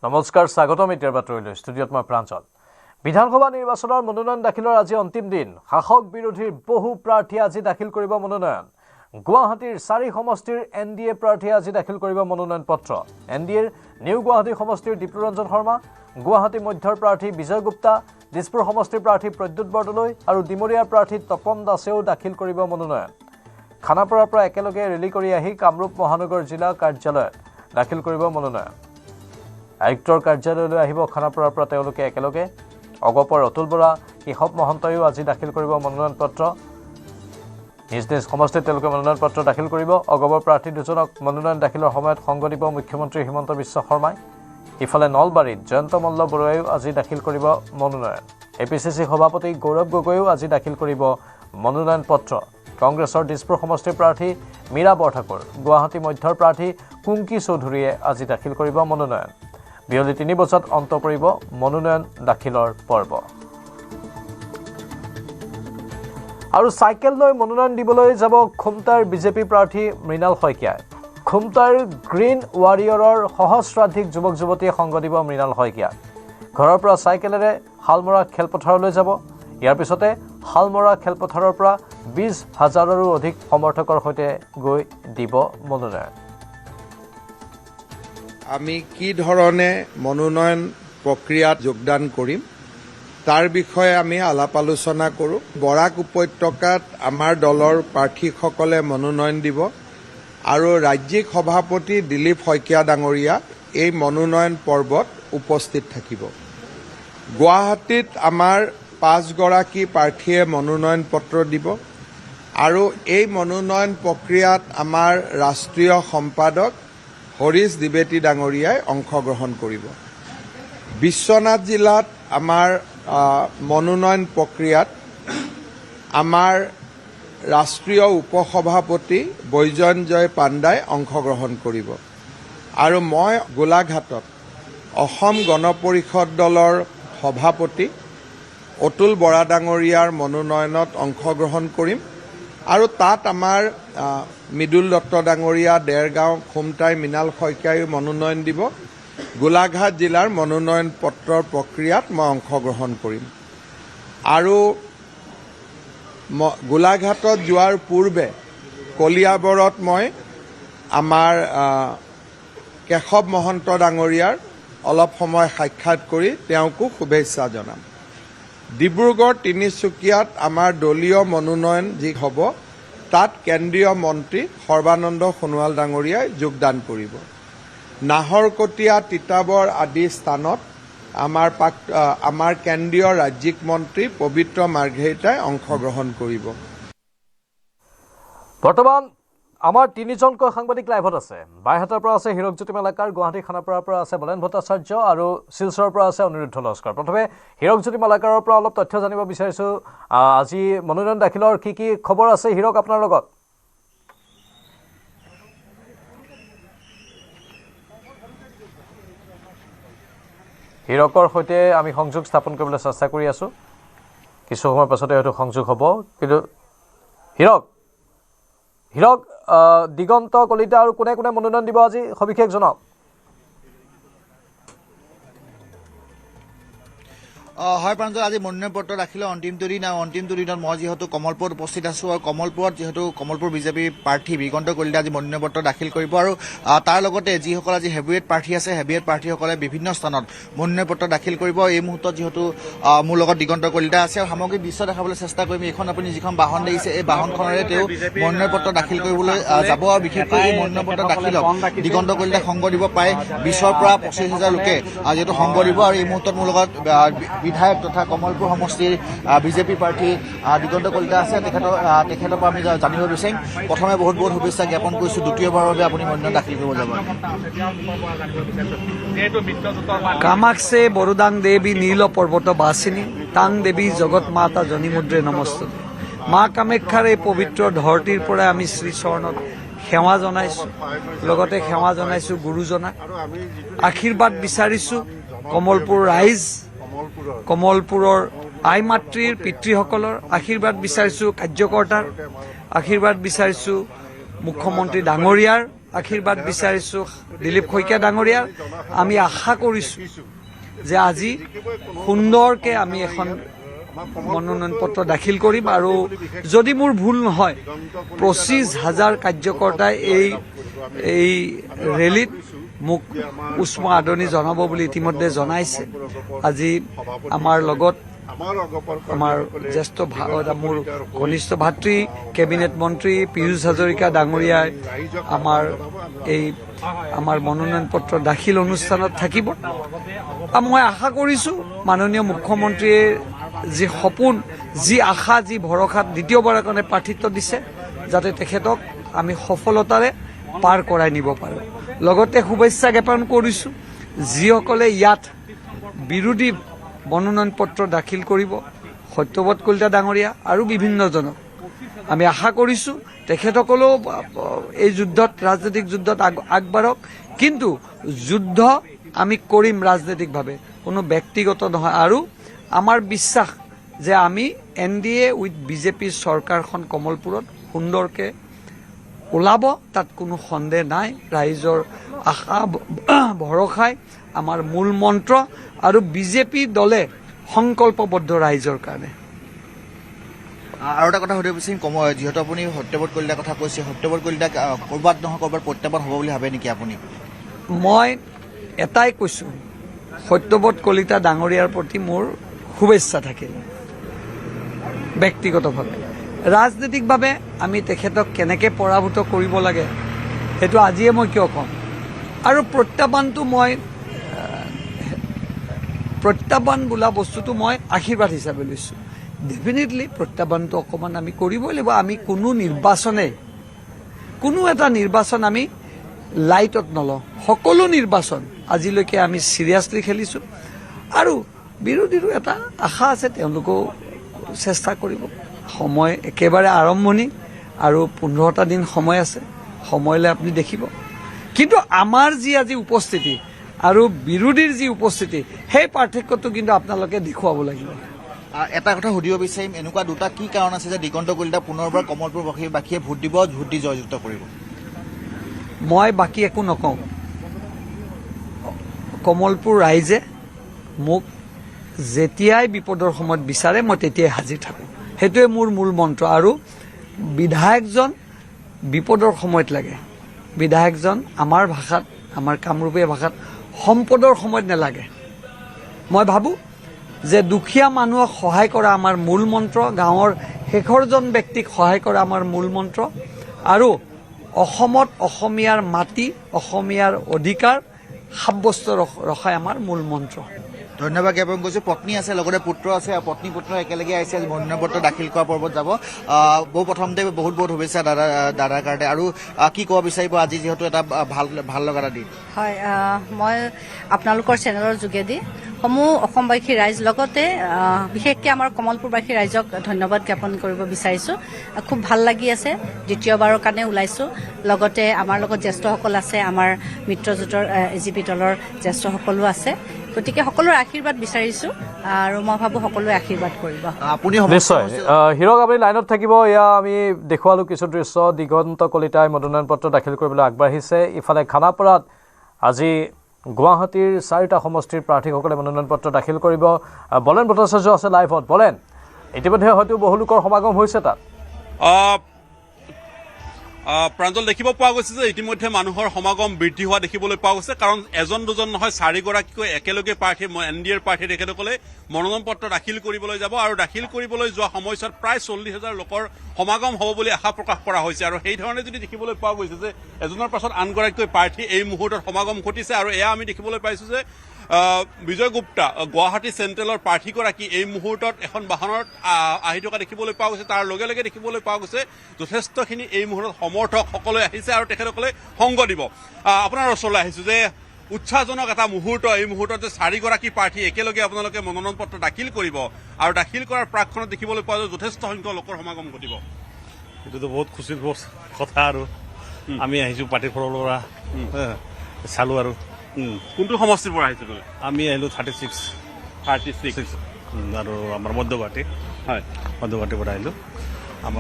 নমস্কাৰ স্বাগতম ইতিয়াৰ বাতৰিলৈ ষ্টুডিঅ'ত মই প্ৰাঞ্জল বিধানসভা নিৰ্বাচনৰ মনোনয়ন দাখিলৰ আজি অন্তিম দিন শাসক বিৰোধীৰ বহু প্ৰাৰ্থী আজি দাখিল কৰিব মনোনয়ন গুৱাহাটীৰ 4 সমষ্টিৰ এনডিএ প্ৰাৰ্থী আজি দাখিল কৰিব মনোনয়ন পত্ৰ এনডিএৰ নিউ গুৱাহাটী সমষ্টিৰ দীপ্ৰৰঞ্জন শৰ্মা গুৱাহাটী মধ্যৰ প্ৰাৰ্থী বিজয় গুপ্তা দিছপুৰ সমষ্টিৰ প্ৰাৰ্থী প্ৰদ্যুৎ বৰদলৈ আৰু ডিমৰিয়াৰ প্ৰাৰ্থী তপন দাসেও দাখিল কৰিব মনোনয়ন খানাপাৰাৰ পৰা একেলগে ৰেলী কৰি আহি কামৰূপ মহানগৰ জিলা কাৰ্যালয়ত দাখিল কৰিব মনোনয়ন আয়ুক্তৰ কাৰ্যালয়লৈ আহিব খানাপাৰাৰ পৰা তেওঁলোকে একেলগে অগপৰ অতুল বৰা কেশৱ মহন্তয়ো আজি দাখিল কৰিব মনোনয়ন পত্ৰ নিজ নিজ সমষ্টিত তেওঁলোকে মনোনয়ন পত্ৰ দাখিল কৰিব অগপৰ প্ৰাৰ্থী দুজনক মনোনয়ন দাখিলৰ সময়ত সংগ দিব মুখ্যমন্ত্ৰী হিমন্ত বিশ্ব শৰ্মাই ইফালে নলবাৰীত জয়ন্ত মল্ল বৰুৱায়ো আজি দাখিল কৰিব মনোনয়ন এপিচিচি সভাপতি গৌৰৱ গগৈও আজি দাখিল কৰিব মনোনয়ন পত্ৰ কংগ্ৰেছৰ দিছপুৰ সমষ্টিৰ প্ৰাৰ্থী মীৰা বৰঠাকুৰ গুৱাহাটী মধ্যৰ প্ৰাৰ্থী কুংকি চৌধুৰীয়ে আজি দাখিল কৰিব মনোনয়ন বিয়লি 3 বজাত অন্ত পৰিব মনোনয়ন দাখিলৰ পৰ্ব আৰু সাইকেল লৈ মনোনয়ন দিবলৈ যাব খুমটাৰ বিজেপি প্ৰাৰ্থী মৃণাল শইকীয়া খুমটাৰ গ্ৰীণ ৱাৰিয়ৰৰ সহস্ৰাধিক যুৱক যুৱতীয়ে সংগ দিব মৃণাল শইকীয়া ঘৰৰ পৰা সাইকেলেৰে হালমৰা খেলপথাৰলৈ যাব ইয়াৰ পিছতে হালমৰা খেলপথাৰৰ পৰা 20,000ৰো অধিক সমৰ্থকৰ সৈতে গৈ দিব মনোনয়ন আমি কি ধৰণে মনোনয়ন প্ৰক্ৰিয়াত যোগদান কৰিম তাৰ বিষয়ে আমি আলাপ আলোচনা কৰোঁ বৰাক উপত্যকাত আমাৰ দলৰ প্ৰাৰ্থীসকলে মনোনয়ন দিব আৰু ৰাজ্যিক সভাপতি দিলীপ শইকীয়া ডাঙৰীয়া এই মনোনয়ন পৰ্বত উপস্থিত থাকিব গুৱাহাটীত আমাৰ 5 গৰাকী প্ৰাৰ্থীয়ে মনোনয়ন পত্ৰ দিব আৰু এই মনোনয়ন প্ৰক্ৰিয়াত আমাৰ ৰাষ্ট্ৰীয় সম্পাদক হৰিশ দ্বিবেদী ডাঙৰীয়াই অংশগ্ৰহণ কৰিব বিশ্বনাথ জিলাত আমাৰ মনোনয়ন প্ৰক্ৰিয়াত আমাৰ ৰাষ্ট্ৰীয় উপসভাপতি বৈজয়ন্তজয় পাণ্ডাই অংশগ্ৰহণ কৰিব আৰু মই গোলাঘাটত অসম গণ পৰিষদ দলৰ সভাপতি অতুল বৰা ডাঙৰীয়াৰ মনোনয়নত অংশগ্ৰহণ কৰিম আৰু তাত আমাৰ মৃদুল দত্ত ডাঙৰীয়া দেৰগাঁও খুমটাই মৃণাল শইকীয়াই মনোনয়ন দিব গোলাঘাট জিলাৰ মনোনয়ন পত্ৰৰ প্ৰক্ৰিয়াত মই অংশগ্ৰহণ কৰিম আৰু গোলাঘাটত যোৱাৰ পূৰ্বে কলিয়াবৰত মই আমাৰ কেশৱ মহন্ত ডাঙৰীয়াৰ অলপ সময় সাক্ষাৎ কৰি তেওঁকো শুভেচ্ছা জনাম ডিব্ৰুগড় তিনিচুকীয়াত আমাৰ দলীয় মনোনয়ন যি হ'ব তাত কেন্দ্ৰীয় মন্ত্ৰী সৰ্বানন্দ সোণোৱাল ডাঙৰীয়াই যোগদান কৰিব নাহৰকটীয়া তিতাবৰ আদি স্থানত আমাৰ কেন্দ্ৰীয় ৰাজ্যিক মন্ত্ৰী পবিত্ৰ মাৰ্ঘেৰিটাই অংশগ্ৰহণ কৰিব বৰ্তমান আমাৰ তিনিজনকৈ সাংবাদিক লাইভত আছে বাইহাটাৰ পৰা আছে হীৰকজ্যোতি মালাকাৰ গুৱাহাটী খানাপাৰাৰ পৰা আছে বলেন ভট্টাচাৰ্য আৰু শিলচৰৰ পৰা আছে অনিৰুদ্ধ লস্কৰ প্ৰথমে হীৰকজ্যোতি মালাকাৰৰ পৰা অলপ তথ্য জানিব বিচাৰিছোঁ আজি মনোনয়ন দাখিলৰ কি খবৰ আছে হীৰক আপোনাৰ লগত হীৰকৰ সৈতে আমি সংযোগ স্থাপন কৰিবলৈ চেষ্টা কৰি আছোঁ কিছু সময়ৰ পাছতে হয়তো সংযোগ হ'ব কিন্তু হীৰক দিগন্ত কলিতা আৰু কোনে কোনে মনোনয়ন দিব আজি সবিশেষ জনাওক হয় প্ৰাঞ্জল আজি মনোনয়ন পত্ৰ দাখিলৰ অন্তিমটো দিন আৰু অন্তিমটো দিনত মই যিহেতু কমলপুৰত উপস্থিত আছোঁ আৰু কমলপুৰত যিহেতু কমলপুৰ বিজেপি প্ৰাৰ্থী দিগন্ত কলিতা আজি মনোনয়ন পত্ৰ দাখিল কৰিব আৰু তাৰ লগতে যিসকল আজি হেভিৱেট প্ৰাৰ্থী আছে হেভিৱেট প্ৰাৰ্থীসকলে বিভিন্ন স্থানত মনোনয়ন পত্ৰ দাখিল কৰিব এই মুহূৰ্তত যিহেতু মোৰ লগত দিগন্ত কলিতা আছে আৰু সামগ্ৰিক দৃশ্য দেখাবলৈ চেষ্টা কৰিম এইখন আপুনি যিখন বাহন দেখিছে এই বাহনখনেৰে তেওঁ মনোনয়ন পত্ৰ দাখিল কৰিবলৈ যাব আৰু বিশেষকৈ এই মনোনয়ন পত্ৰ দাখিলত দিগন্ত কলিতাক সংগ দিব প্ৰায় 20ৰ পৰা 25,000 লোকে যিহেতু সংগ দিব আৰু এই মুহূৰ্তত মোৰ লগত বিধায়ক তথা কমলপুৰ সমষ্টিৰ বিজেপি প্ৰাৰ্থী দিগন্ত কলিতা আছে তেখেতৰ পৰা আমি জানিব বিচাৰিম প্ৰথমে বহুত শুভেচ্ছা জ্ঞাপন কৰিছোঁ দ্বিতীয়বাৰৰ বাবে আপুনি মনোনয়ন দাখিল কৰিব যাব কামাক্ষে বৰুদাং দেবী নীল পৰ্বত বাসিনী তাং দেবী জগৎ মাতা জনিমুদ্ৰে নমস্তে মা কামাখ্যাৰ এই পবিত্ৰ ধৰতীৰ পৰা আমি শ্ৰীচৰণত সেৱা জনাইছোঁ লগতে সেৱা জনাইছোঁ গুৰুজনাক আশীৰ্বাদ বিচাৰিছোঁ কমলপুৰ ৰাইজ কমলপুৰৰ আই মাতৃৰ পিতৃসকলৰ আশীৰ্বাদ বিচাৰিছোঁ কাৰ্যকৰ্তাৰ আশীৰ্বাদ বিচাৰিছোঁ মুখ্যমন্ত্ৰী ডাঙৰীয়াৰ আশীৰ্বাদ বিচাৰিছোঁ দিলীপ শইকীয়া ডাঙৰীয়াৰ। আমি আশা কৰিছোঁ যে আজি সুন্দৰকৈ আমি এখন মনোনয়ন পত্ৰ দাখিল কৰিম আৰু যদি মোৰ ভুল নহয় 25,000 কাৰ্যকৰ্তাই এই ৰেলীত মোক উষ্ম আদৰণি জনাব বুলি ইতিমধ্যে জনাইছে। আজি আমাৰ লগত আমাৰ জ্যেষ্ঠ মোৰ ঘনিষ্ঠ ভাতৃ কেবিনেট মন্ত্ৰী পীয়ুষ হাজৰিকা ডাঙৰীয়াই আমাৰ মনোনয়ন পত্ৰ দাখিল অনুষ্ঠানত থাকিব। মই আশা কৰিছোঁ মাননীয় মুখ্যমন্ত্ৰীয়ে যি সপোন, যি আশা, যি ভৰসাত দ্বিতীয়বাৰৰ কাৰণে প্ৰাৰ্থিত্ব দিছে, যাতে তেখেতক আমি সফলতাৰে পাৰ কৰাই নিব পাৰোঁ। লগতে শুভেচ্ছা জ্ঞাপন কৰিছোঁ যিসকলে ইয়াত বিৰোধী মনোনয়ন পত্ৰ দাখিল কৰিব, সত্যব্ৰত কলিতা ডাঙৰীয়া আৰু বিভিন্নজনক। আমি আশা কৰিছোঁ তেখেতসকলেও এই যুদ্ধত, ৰাজনৈতিক যুদ্ধত আগবাঢ়ক, কিন্তু যুদ্ধ আমি কৰিম ৰাজনৈতিকভাৱে, কোনো ব্যক্তিগত নহয়। আৰু আমাৰ বিশ্বাস যে আমি NDA উইথ বিজেপি চৰকাৰখন কমলপুৰত সুন্দৰকৈ ওলাব, তাত কোনো সন্দেহ নাই। ৰাইজৰ আশা ভৰসাই আমাৰ মূল মন্ত্ৰ আৰু বিজেপি দলে সংকল্পবদ্ধ ৰাইজৰ কাৰণে। আৰু এটা কথা সুধিব বিচাৰিম, যিহেতু আপুনি সত্যব্ৰত কলিতাৰ কথা কৈছে, সত্যব্ৰত কলিতাক ক'ৰবাত নহয় ক'ৰবাত প্ৰত্যাহ্বান হ'ব বুলি ভাবে নেকি আপুনি? মই এটাই কৈছোঁ, সত্যব্ৰত কলিতা ডাঙৰীয়াৰ প্ৰতি মোৰ শুভেচ্ছা থাকিল ব্যক্তিগতভাৱে। ৰাজনৈতিকভাৱে আমি তেখেতক কেনেকৈ পৰাভূত কৰিব লাগে সেইটো আজিয়ে মই কিয় ক'ম। আৰু প্ৰত্যাহ্বান বোলা বস্তুটো মই আশীৰ্বাদ হিচাপে লৈছোঁ। ডেফিনেটলি প্ৰত্যাহ্বানটো অকণমান আমি কৰিবই লাগিব। আমি কোনো এটা নিৰ্বাচন আমি লাইটত নলওঁ। সকলো নিৰ্বাচন আজিলৈকে আমি চিৰিয়াছলি খেলিছোঁ আৰু বিৰোধীৰো এটা আশা আছে, তেওঁলোকেও চেষ্টা কৰিব। সময় একেবাৰে আৰম্ভণি আৰু 15টা দিন সময় আছে, সময়লৈ আপুনি দেখিব। কিন্তু আমাৰ যি আজি উপস্থিতি আৰু বিৰোধীৰ যি উপস্থিতি, সেই পাৰ্থক্যটো কিন্তু আপোনালোকে দেখুৱাব লাগিব। এটা কথা সুধিব বিচাৰিম, এনেকুৱা দুটা কি কাৰণ আছে যে দিগন্ত কলিতা পুনৰবাৰ কমলপুৰবাসীয়ে ভোট দিব, ভোট দি জয়যুক্ত কৰিব? মই বাকী একো নকওঁ। কমলপুৰ ৰাইজে মোক যেতিয়াই বিপদৰ সময়ত বিচাৰে মই তেতিয়াই হাজিৰ থাকোঁ, সেইটোৱে মোৰ মূল মন্ত্ৰ। আৰু বিধায়কজন বিপদৰ সময়ত লাগে। বিধায়কজন আমাৰ ভাষাত, আমাৰ কামৰূপীয়া ভাষাত সম্পদৰ সময়ত নালাগে। মই ভাবোঁ যে দুখীয়া মানুহক সহায় কৰা আমাৰ মূল মন্ত্ৰ, গাঁৱৰ শেষৰজন ব্যক্তিক সহায় কৰা আমাৰ মূল মন্ত্ৰ, আৰু অসমত অসমীয়াৰ মাটি, অসমীয়াৰ অধিকাৰ সাব্যস্ত ৰখাই আমাৰ মূল মন্ত্ৰ। ধন্যবাদ জ্ঞাপন কৰিছোঁ। পত্নী আছে, লগতে পুত্ৰ আছে, পত্নী পুত্ৰ একেলগে আহিছে আজি মনোনয়ন পত্ৰ দাখিল কৰা পৰ্বত যাব। প্ৰথমতে বহুত শুভেচ্ছা দাদাৰ কাৰণে। আৰু কি ক'ব বিচাৰিব আজি যিহেতু এটা ভাল লগা এটা দিন? হয়, মই আপোনালোকৰ চেনেলৰ যোগেদি সমূহ অসমবাসী ৰাইজ, লগতে বিশেষকৈ আমাৰ কমলপুৰবাসী ৰাইজক ধন্যবাদ জ্ঞাপন কৰিব বিচাৰিছোঁ। খুব ভাল লাগি আছে, দ্বিতীয়বাৰৰ কাৰণে ওলাইছোঁ। লগতে আমাৰ লগত জ্যেষ্ঠসকল আছে, আমাৰ মিত্ৰজোঁটৰ AGP দলৰ জ্যেষ্ঠসকলো আছে। গতিকে সকলোৰে আশীৰ্বাদ বিচাৰিছোঁ আৰু মই ভাবোঁ সকলোৱে আশীৰ্বাদ কৰিব। আপুনি নিশ্চয় হিৰক, আপুনি লাইনত থাকিব। এয়া আমি দেখুৱালোঁ কিছু দৃশ্য। দিগন্ত কলিতাই মনোনয়ন পত্ৰ দাখিল কৰিবলৈ আগবাঢ়িছে। ইফালে খানাপাৰাত আজি গুৱাহাটীৰ 4টা সমষ্টিৰ প্ৰাৰ্থীসকলে মনোনয়ন পত্ৰ দাখিল কৰিব। বলেন ভট্টাচাৰ্য আছে লাইভত। বলেন, ইতিমধ্যে হয়তো বহু লোকৰ সমাগম হৈছে তাত। প্ৰাঞ্জল, দেখিব পোৱা গৈছে যে ইতিমধ্যে মানুহৰ সমাগম বৃদ্ধি হোৱা দেখিবলৈ পোৱা গৈছে। কাৰণ এজন দুজন নহয়, 4গৰাকীকৈ একেলগে প্ৰাৰ্থী, NDAৰ প্ৰাৰ্থী তেখেতসকলে মনোনয়ন পত্ৰ দাখিল কৰিবলৈ যাব। আৰু দাখিল কৰিবলৈ যোৱা সময়ছোৱাত প্ৰায় 40,000 লোকৰ সমাগম হ'ব বুলি আশা প্ৰকাশ কৰা হৈছে। আৰু সেইধৰণে যদি দেখিবলৈ পোৱা গৈছে যে এজনৰ পাছত আনগৰাকীকৈ প্ৰাৰ্থী এই মুহূৰ্তত সমাগম ঘটিছে। আৰু এয়া আমি দেখিবলৈ পাইছোঁ যে বিজয় গুপ্তা, গুৱাহাটী চেণ্ট্ৰেলৰ প্ৰাৰ্থীগৰাকী এই মুহূৰ্তত এখন বাহনত আহি থকা দেখিবলৈ পোৱা গৈছে। তাৰ লগে লগে দেখিবলৈ পোৱা গৈছে যথেষ্টখিনি এই মুহূৰ্তত সমৰ্থক সকলোৱে আহিছে আৰু তেখেতসকলে সংগ দিব। আপোনাৰ ওচৰলৈ আহিছোঁ যে উৎসাহজনক এটা মুহূৰ্ত, এই মুহূৰ্তত যে 4গৰাকী প্ৰাৰ্থী একেলগে আপোনালোকে মনোনয়ন পত্ৰ দাখিল কৰিব আৰু দাখিল কৰাৰ প্ৰাকখনত দেখিবলৈ পোৱা যায় যথেষ্ট সংখ্যক লোকৰ সমাগম ঘটিব। এইটোতো বহুত খুচিৰ কথা। আৰু আমি আহিছোঁ পাৰ্টিৰ ফালৰ পৰা চালোঁ। আৰু কোনটো সমষ্টিৰ পৰা আহিছে? আমি আহিলোঁ 36 36 আৰু আমাৰ মধ্যগুৱাহাটী, হয়, মধ্যগুৱাহাটীৰ পৰা আহিলোঁ।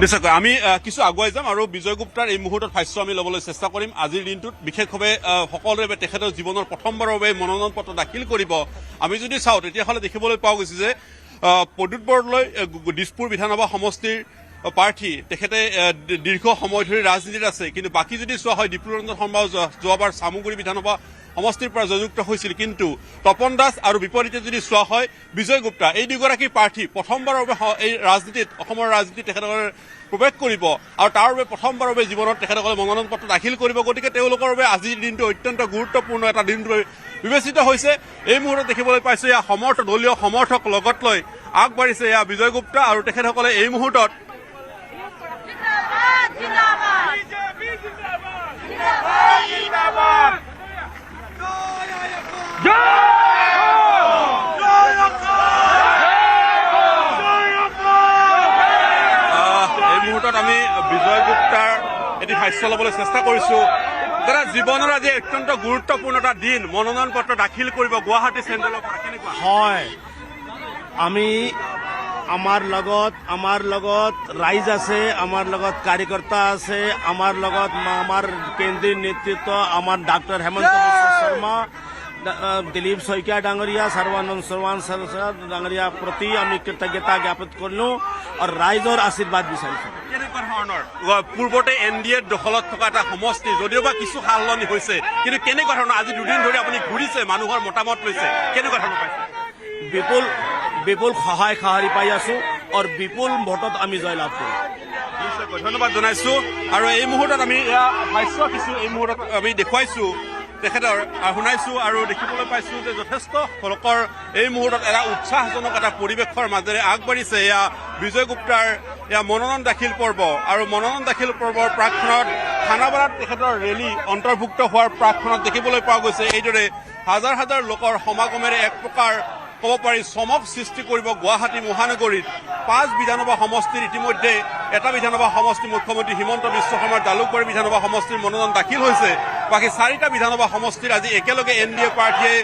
নিশ্চয়কৈ আমি কিছু আগুৱাই যাম আৰু বিজয় গুপ্তাৰ এই মুহূৰ্তত ভাষ্য আমি ল'বলৈ চেষ্টা কৰিম। আজিৰ দিনটোত বিশেষভাৱে সকলোৰে বাবে তেখেতৰ জীৱনৰ প্ৰথমবাৰৰ বাবে মনোনয়ন পত্ৰ দাখিল কৰিব। আমি যদি চাওঁ তেতিয়াহ'লে দেখিবলৈ পোৱা গৈছে যে প্ৰদ্যুৎ বৰদলৈ দিছপুৰ বিধানসভা সমষ্টিৰ প্ৰাৰ্থী, তেখেতে দীৰ্ঘ সময় ধৰি ৰাজনীতিত আছে, কিন্তু বাকী যদি চোৱা হয় ডিপ্লুৰঞ্জন শৰ্মা যোৱাবাৰ চামগুৰি বিধানসভা সমষ্টিৰ পৰা জয়যুক্ত হৈছিল, কিন্তু তপন দাস আৰু বিপৰীতে যদি চোৱা হয় বিজয় গুপ্তা, এই দুগৰাকী প্ৰাৰ্থী প্ৰথমবাৰৰ বাবে এই ৰাজনীতিত অসমৰ ৰাজনীতিত তেখেতসকলে প্ৰৱেশ কৰিব আৰু তাৰ বাবে প্ৰথমবাৰৰ বাবে জীৱনত তেখেতসকলে মনোনয়ন পত্ৰ দাখিল কৰিব। গতিকে তেওঁলোকৰ বাবে আজিৰ দিনটো অত্যন্ত গুৰুত্বপূৰ্ণ এটা দিন বিবেচিত হৈছে। এই মুহূৰ্তত দেখিবলৈ পাইছো এয়া দলীয় সমৰ্থক লগত লৈ আগবাঢ়িছে এয়া বিজয় গুপ্তা আৰু তেখেতসকলে এই মুহূৰ্তত আমি বিজয় গুপ্তাৰ এটি ভাষ্য ল'বলৈ চেষ্টা কৰিছো। দাদা, জীৱনৰ আজি অত্যন্ত গুৰুত্বপূৰ্ণ এটা দিন, মনোনয়ন পত্ৰ দাখিল কৰিব গুৱাহাটী চেণ্ট্ৰেলৰ পৰা, কেনেকুৱা? হয়, আমি আমাৰ লগত ৰাইজ আছে, আমাৰ লগত কাৰ্যকৰ্তা আছে, আমাৰ লগত আমাৰ কেন্দ্ৰীয় নেতৃত্ব, আমাৰ ডাক্তৰ হেমন্ত বিশ্ব শৰ্মা, দিলীপ শইকীয়া ডাঙৰীয়া, সৰ্বানন্দ ডাঙৰীয়া প্ৰতি আমি কৃতজ্ঞতা জ্ঞাপন কৰিলোঁ আৰু ৰাইজৰ আশীৰ্বাদ বিচাৰিছোঁ। কেনেকুৱা ধৰণৰ পূৰ্বতে NDA দখলত থকা এটা সমষ্টি যদিওবা কিছু সালসলনি হৈছে, কিন্তু কেনেকুৱা ধৰণৰ আজি দুদিন ধৰি আপুনি ঘূৰিছে, মানুহৰ মতামত লৈছে, কেনেকুৱা ধৰণৰ পাইছে? বিপুল সহায় সাহাৰি পাই আছো আৰু বিপুল ভোটত আমি জয়লাভ কৰিম। নিশ্চয়কৈ ধন্যবাদ জনাইছো। আৰু এই মুহূৰ্তত আমি ভাষ্য কিছু এই মুহূৰ্তত আমি দেখুৱাইছো তেখেতৰ শুনাইছো আৰু দেখিবলৈ পাইছো যে যথেষ্ট লোকৰ এই মুহূৰ্তত এটা উৎসাহজনক এটা পৰিৱেশৰ মাজেৰে আগবাঢ়িছে এয়া বিজয় গুপ্তাৰ এয়া মনোনয়ন দাখিল পৰ্ব। আৰু মনোনয়ন দাখিল পৰ্বৰ প্ৰাকখনত খানাপাৰাত তেখেতৰ ৰেলী অন্তৰ্ভুক্ত হোৱাৰ প্ৰাকখনত দেখিবলৈ পোৱা গৈছে এইদৰে হাজাৰ হাজাৰ লোকৰ সমাগমেৰে এক প্ৰকাৰ ক'ব পাৰি চমক সৃষ্টি কৰিব গুৱাহাটী মহানগৰীত। 5 বিধানসভা সমষ্টিৰ ইতিমধ্যে এটা বিধানসভা সমষ্টি মুখ্যমন্ত্ৰী হিমন্ত বিশ্ব শৰ্মাৰ জালুকবাৰী বিধানসভা সমষ্টিৰ মনোনয়ন দাখিল হৈছে। বাকী 4টা বিধানসভা সমষ্টিৰ আজি একেলগে NDA প্ৰাৰ্থীয়ে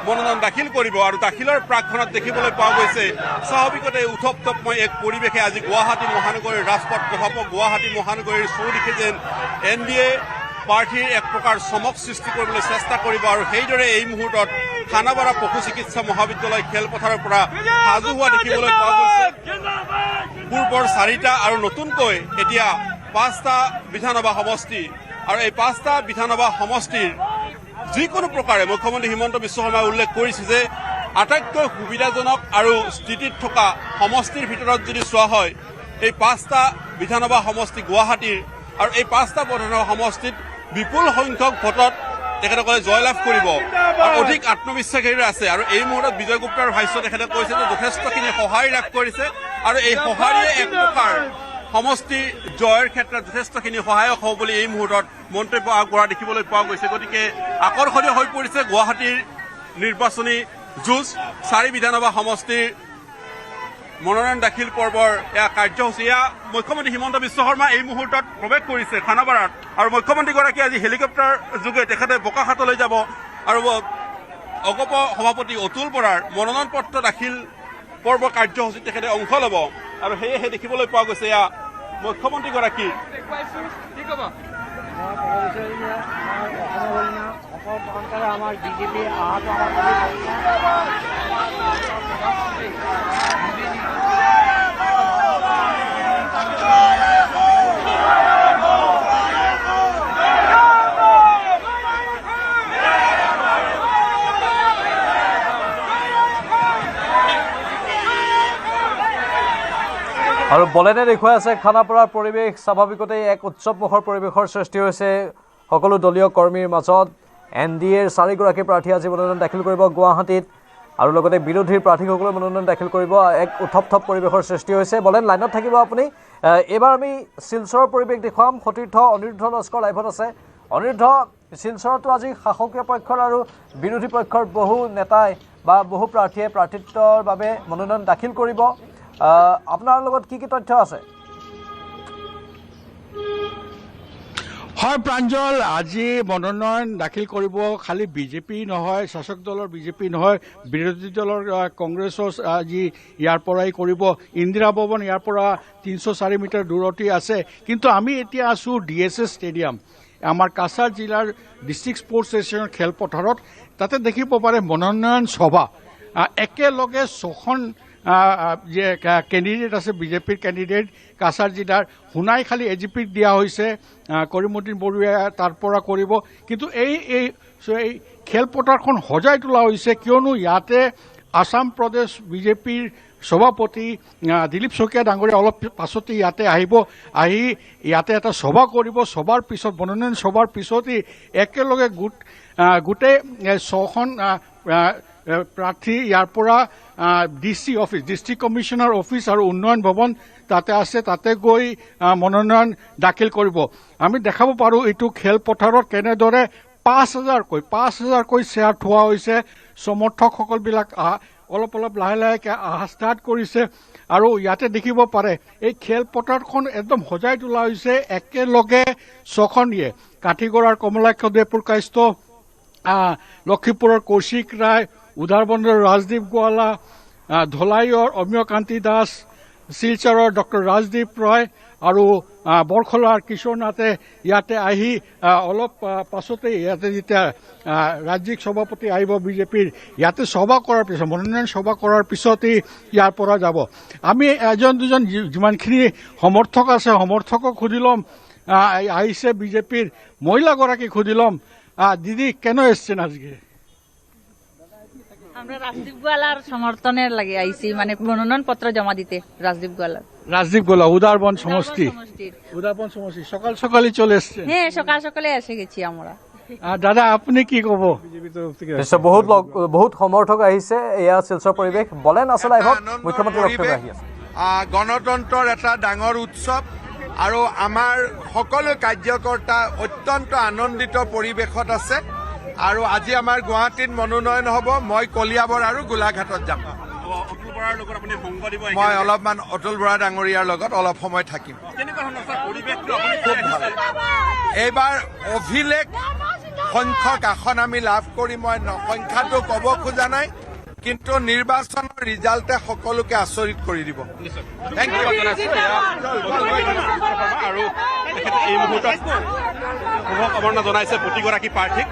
মনোনয়ন দাখিল কৰিব আৰু দাখিলৰ প্ৰাকখনত দেখিবলৈ পোৱা গৈছে স্বাভাৱিকতে উত্তপ্তময় এক পৰিৱেশে আজি গুৱাহাটী মহানগৰীৰ ৰাজপথ প্ৰভাৱ গুৱাহাটী মহানগৰীৰ চৌদিশে যেন NDA প্ৰাৰ্থীৰ এক প্ৰকাৰ চমক সৃষ্টি কৰিবলৈ চেষ্টা কৰিব। আৰু সেইদৰে এই মুহূৰ্তত খানাপাৰা পশু চিকিৎসা মহাবিদ্যালয় খেলপথাৰৰ পৰা সাজু হোৱা দেখিবলৈ পোৱা গৈছে। পূৰ্বৰ 4টা আৰু নতুনকৈ এতিয়া 5টা বিধানসভা সমষ্টি আৰু এই 5টা বিধানসভা সমষ্টিৰ যিকোনো প্ৰকাৰে মুখ্যমন্ত্ৰী হিমন্ত বিশ্ব শৰ্মাই উল্লেখ কৰিছে যে আটাইতকৈ সুবিধাজনক আৰু স্থিতিত থকা সমষ্টিৰ ভিতৰত যদি চোৱা হয় এই 5টা বিধানসভা সমষ্টি গুৱাহাটীৰ আৰু এই 5টা বিধানসভা সমষ্টিত বিপুল সংখ্যক ভোটত তেখেতসকলে জয়লাভ কৰিব আৰু অধিক আত্মবিশ্বাসেৰে আছে। আৰু এই মুহূৰ্তত বিজয় গুপ্তাৰ ভাষ্য তেখেতে কৈছে যে যথেষ্টখিনি সহায় লাভ কৰিছে আৰু এই সহায়ে এক প্ৰকাৰ সমষ্টি জয়ৰ ক্ষেত্ৰত যথেষ্টখিনি সহায়ক হ'ব বুলি এই মুহূৰ্তত মন্তব্য আগবঢ়া দেখিবলৈ পোৱা গৈছে। গতিকে আকৰ্ষণীয় হৈ পৰিছে গুৱাহাটীৰ নিৰ্বাচনী যুঁজ। 4 বিধানসভা সমষ্টিৰ মনোনয়ন দাখিল পৰ্বৰ এয়া কাৰ্যসূচী। এয়া মুখ্যমন্ত্ৰী হিমন্ত বিশ্ব শৰ্মা এই মুহূৰ্তত প্ৰৱেশ কৰিছে খানাপাৰাত আৰু মুখ্যমন্ত্ৰীগৰাকী আজি হেলিকপ্টাৰ যোগে তেখেতে বোকাখাতলৈ যাব আৰু অগপ সভাপতি অতুল বৰাৰ মনোনয়ন পত্ৰ দাখিল পৰ্ব কাৰ্যসূচীত তেখেতে অংশ ল'ব আৰু সেয়েহে দেখিবলৈ পোৱা গৈছে এয়া মুখ্যমন্ত্ৰীগৰাকী আমাৰ বিজেপি আৰু বলেনে দেখুৱাই আছে খানাপাৰাৰ পৰিৱেশ স্বাভাৱিকতে এক উৎসৱমুখৰ পৰিৱেশৰ সৃষ্টি হৈছে সকলো দলীয় কৰ্মীৰ মাজত। NDAৰ 4গৰাকী প্ৰাৰ্থী আজি মনোনয়ন দাখিল কৰিব গুৱাহাটীত আৰু লগতে বিৰোধীৰ প্ৰাৰ্থীসকলে মনোনয়ন দাখিল কৰিব। এক উত্থপ্থপ পৰিৱেশৰ সৃষ্টি হৈছে। বলেন লাইনত থাকিব আপুনি। এইবাৰ আমি শিলচৰৰ পৰিৱেশ দেখুৱাম। সতীৰ্থ অনিৰুদ্ধ লস্কৰ লাইভত আছে। অনিৰুদ্ধ, শিলচৰতো আজি শাসকীয় পক্ষৰ আৰু বিৰোধী পক্ষৰ বহু নেতাই বা বহু প্ৰাৰ্থীয়ে প্ৰাৰ্থিত্বৰ বাবে মনোনয়ন দাখিল কৰিব। আপোনাৰ লগত কি তথ্য আছে? হয় প্ৰাঞ্জল, আজি মনোনয়ন দাখিল কৰিব খালি বিজেপি নহয়, শাসক দলৰ বিজেপি নহয়, বিৰোধী দলৰ কংগ্ৰেছৰ আজি ইয়াৰ পৰাই কৰিব। ইন্দিৰা ভৱন ইয়াৰ পৰা 304 মিটাৰ দূৰতেই আছে। কিন্তু আমি এতিয়া আছোঁ DSS ষ্টেডিয়াম, আমাৰ কাছাৰ জিলাৰ ডিষ্ট্ৰিক্ট স্পৰ্টছ এছ'চিয়েশ্যনৰ খেলপথাৰত। তাতে দেখিব পাৰে মনোনয়ন সভা, একেলগে 6খন যে কেণ্ডিডেট আছে বিজেপিৰ কেণ্ডিডেট কাছাৰ জিলাৰ। সোণাইখালী AGPক দিয়া হৈছে, কৰিমুদ্দিন বৰুৱাই তাৰ পৰা কৰিব। কিন্তু এই খেলপথাৰখন সজাই তোলা হৈছে কিয়নো ইয়াতে আসাম প্ৰদেশ বিজেপিৰ সভাপতি দিলীপ শইকীয়া ডাঙৰীয়া অলপ পাছতে ইয়াতে আহিব, আহি ইয়াতে এটা সভা কৰিব। সভাৰ পিছত মনোনয়ন সভাৰ পিছতেই একেলগে গোটেই 6খন প্ৰাৰ্থী ইয়াৰ পৰা DC office, district commissioner office আৰু উন্নয়ন ভৱন তাতে আছে, তাতে গৈ মনোনয়ন দাখিল কৰিব। আমি দেখাব পাৰোঁ এইটো খেলপথাৰত কেনেদৰে 5,000কৈ চেয়াৰ থোৱা হৈছে। সমৰ্থকসকলবিলাক অলপ লাহে লাহেকৈ অহা ষ্টাৰ্ট কৰিছে। আৰু ইয়াতে দেখিব পাৰে এই খেলপথাৰখন একদম সজাই তোলা হৈছে একেলগে 6খনিয়ে। কাঠিগড়াৰ কমলাক্ষ দেৱপ্ৰকাশ, লক্ষীপুৰৰ কৌশিক ৰায়, উধাৰবন্দৰ ৰাজদীপ গোৱালা, ধলাইৰ অম্যকান্তি দাস, শিলচৰৰ ডক্টৰ ৰাজদীপ ৰয় আৰু বৰখলাৰ কিশোৰ নাথে ইয়াতে আহি অলপ পাছতে ইয়াতে যেতিয়া ৰাজ্যিক সভাপতি আহিব বিজেপিৰ, ইয়াতে সভা কৰাৰ পিছত মনোনয়ন সভা কৰাৰ পিছতেই ইয়াৰ পৰা যাব। আমি এজন দুজন যিমানখিনি সমৰ্থক আছে সমৰ্থকক সুধি ল'ম, আহিছে বিজেপিৰ মহিলাগৰাকীক সুধি ল'ম। দিদি কেন এসছেন আজকে? আমরা রাজদীপ গোয়ালার সমর্থনের লাগে আইছি, মানে মনোনয়ন পত্র জমা দিতে। রাজদীপ গোয়ালা উদারবন সমষ্টি, উদারবন সমষ্টি সকাল সকালই চলে এসছে। হ্যাঁ, সকাল সকালে এসে গেছি আমরা। দাদা আপনি কি কব? নিশ্চয় বহুত সমৰ্থক আহিছে। এয়া শিলচৰ পৰিৱেশ। বলেন আছে লাইভত মুখ্যমন্ত্ৰী বক্তব্য আহি আছে। গণতন্ত্ৰৰ এটা ডাঙৰ উৎসৱ আৰু আমাৰ সকলো কাৰ্যকৰ্তা অত্যন্ত আনন্দিত পৰিৱেশত আছে। আৰু আজি আমাৰ গুৱাহাটীত মনোনয়ন হ'ব। মই কলিয়াবৰ আৰু গোলাঘাটত যাম। মই অলপমান অতুল বৰা ডাঙৰীয়াৰ লগত অলপ সময় থাকিম। খুব ভাল। এইবাৰ অভিলেখ সংখ্যক আসন আমি লাভ কৰি, মই সংখ্যাটো ক'ব খোজা নাই, কিন্তু নিৰ্বাচনৰ ৰিজাল্টে সকলোকে আচৰিত কৰি দিব। Thank you. আৰু এই মুহূৰ্তত শুভকামনা জনাইছে প্ৰতিগৰাকী প্ৰাৰ্থীক,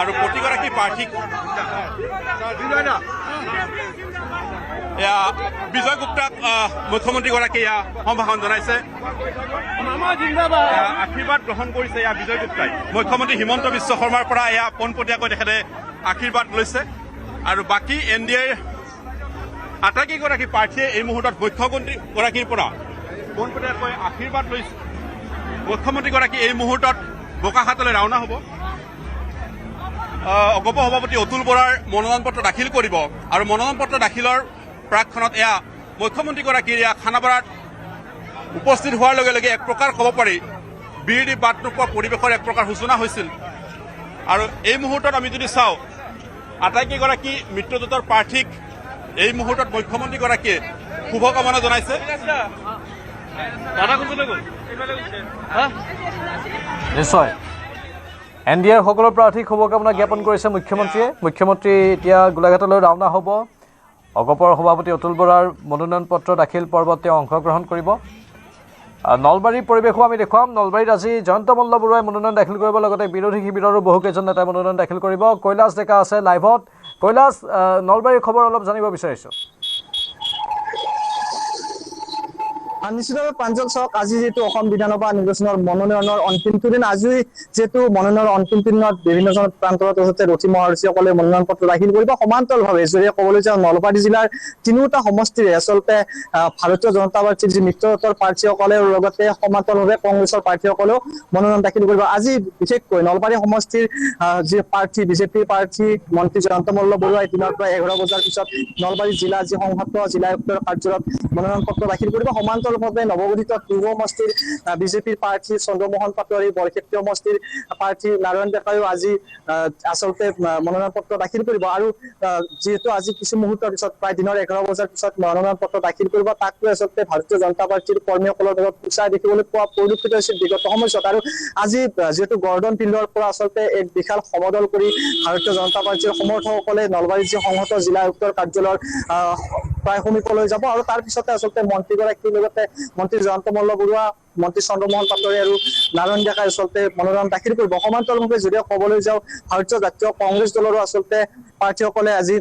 আৰু প্ৰতিগৰাকী প্ৰাৰ্থীক এয়া বিজয় গুপ্তাক মুখ্যমন্ত্ৰীগৰাকীয়ে এয়া সম্ভাষণ জনাইছে, আশীৰ্বাদ গ্ৰহণ কৰিছে। এয়া বিজয় গুপ্তাই মুখ্যমন্ত্ৰী হিমন্ত বিশ্ব শৰ্মাৰ পৰা এয়া পোনপটীয়াকৈ তেখেতে আশীৰ্বাদ লৈছে। আৰু বাকী NDAৰ আটাইকেইগৰাকী প্ৰাৰ্থীয়ে এই মুহূৰ্তত মুখ্যমন্ত্ৰীগৰাকীৰ পৰা পোনপটীয়াকৈ আশীৰ্বাদ লৈছে। মুখ্যমন্ত্ৰীগৰাকী এই মুহূৰ্তত বোকাখাতলৈ ৰাওনা হ'ব। অগপ সভাপতি অতুল বৰাৰ মনোনয়ন পত্ৰ দাখিল কৰিব, আৰু মনোনয়ন পত্ৰ দাখিলৰ প্ৰাকক্ষণত এয়া মুখ্যমন্ত্ৰীগৰাকীৰ এয়া খানাপাৰাত উপস্থিত হোৱাৰ লগে লগে এক প্ৰকাৰ ক'ব পাৰি বিৰোধী বাট নোপোৱা পৰিৱেশৰ এক প্ৰকাৰ সূচনা হৈছিল। আৰু এই মুহূৰ্তত আমি যদি চাওঁ, আটাইকেইগৰাকী মিত্ৰজোঁটৰ প্ৰাৰ্থীক এই মুহূৰ্তত মুখ্যমন্ত্ৰীগৰাকীয়ে শুভকামনা জনাইছে। নিশ্চয় NDAৰ সকলো প্ৰাৰ্থীক শুভকামনা জ্ঞাপন কৰিছে মুখ্যমন্ত্ৰীয়ে। মুখ্যমন্ত্ৰী এতিয়া গোলাঘাটলৈ ৰাওনা হ'ব। অগপৰ সভাপতি অতুল বৰাৰ মনোনয়ন পত্ৰ দাখিল পৰ্বত তেওঁ অংশগ্ৰহণ কৰিব। নলবাৰীৰ পৰিৱেশো আমি দেখুৱাম। নলবাৰীত আজি জয়ন্ত মল্ল বৰুৱাই মনোনয়ন দাখিল কৰিব, লগতে বিৰোধী শিবিৰৰো বহুকেইজন নেতাই মনোনয়ন দাখিল কৰিব। কৈলাশ ডেকা আছে লাইভত। কৈলাশ, নলবাৰীৰ খবৰ অলপ জানিব বিচাৰিছোঁ। নিশ্চিতভাৱে প্ৰাঞ্জল চাওক, আজি যিহেতু অসম বিধানসভা নিৰ্বাচনৰ মনোনয়নৰ অন্তিমটো দিন, আজি যিহেতু মনোনয়নৰ অন্তিম দিনত বিভিন্নজন প্ৰান্তৰ ৰথী মহাৰথীসকলে মনোনয়ন পত্ৰ দাখিল কৰিব। সমান্তৰালভাৱে যদি ক'বলৈ যাওঁ, নলবাৰী জিলাৰ তিনিওটা সমষ্টিৰে আচলতে ভাৰতীয় জনতা পাৰ্টীৰ যি মিত্ৰজোঁটৰ প্ৰাৰ্থীসকলে লগতে সমান্তৰালভাৱে কংগ্ৰেছৰ প্ৰাৰ্থীসকলেও মনোনয়ন দাখিল কৰিব। আজি বিশেষকৈ নলবাৰী সমষ্টিৰ যি প্ৰাৰ্থী বিজেপিৰ প্ৰাৰ্থী মন্ত্ৰী জয়ন্ত মল্ল বৰুৱাই দিনৰ পৰা 11 বজাৰ পিছত নলবাৰী জিলা যি সংহত জিলা আয়ুক্তৰ কাৰ্যালয়ত মনোনয়ন পত্ৰ দাখিল কৰিব। সমান্তৰাল সমান্তৰালভাৱে নৱগঠিত টিউ সমষ্টিৰ বিজেপিৰ প্ৰাৰ্থী চন্দ্ৰমোহন পাটোৱাৰী, বৰক্ষেত্ৰী সমষ্টিৰ প্ৰাৰ্থী নাৰায়ণ ডেকাইও আজি আচলতে মনোনয়ন পত্ৰ দাখিল কৰিব। আৰু যিহেতু আজি কিছু মুহূৰ্তৰ পিছত প্ৰায় দিনৰ 11 বজাৰ পিছত মনোনয়ন পত্ৰ দাখিল কৰিব, তাক লৈ আচলতে ভাৰতীয় জনতা পাৰ্টীৰ কৰ্মীসকলৰ মাজত উৎসাহ দেখিবলৈ পোৱা পৰিলক্ষিত হৈছিল বিগত সময়ছোৱাত। আৰু আজি যিহেতু গৰ্ডন ফিল্ডৰ পৰা আচলতে এক বিশাল সমদল কৰি ভাৰতীয় জনতা পাৰ্টীৰ সমৰ্থকসকলে নলবাৰী যি সংহত জিলা আয়ুক্তৰ কাৰ্যালয়ৰ প্ৰায় সমীপলৈ যাব। আৰু তাৰ পিছতে আচলতে মন্ত্ৰীগৰাকীৰ লগতে মন্ত্ৰী জয়ন্ত মল্ল বৰুৱা, মন্ত্ৰী চন্দ্ৰমোহন পাটোৱাৰী আৰু নাৰায়ণ ডেকাই আচলতে মনোনয়ন দাখিল কৰিব। সমান্তৰালভাৱে যদিও ক'বলৈ যাওঁ, ভাৰতীয় জাতীয় কংগ্ৰেছ দলৰো আচলতে প্ৰাৰ্থীসকলে আজি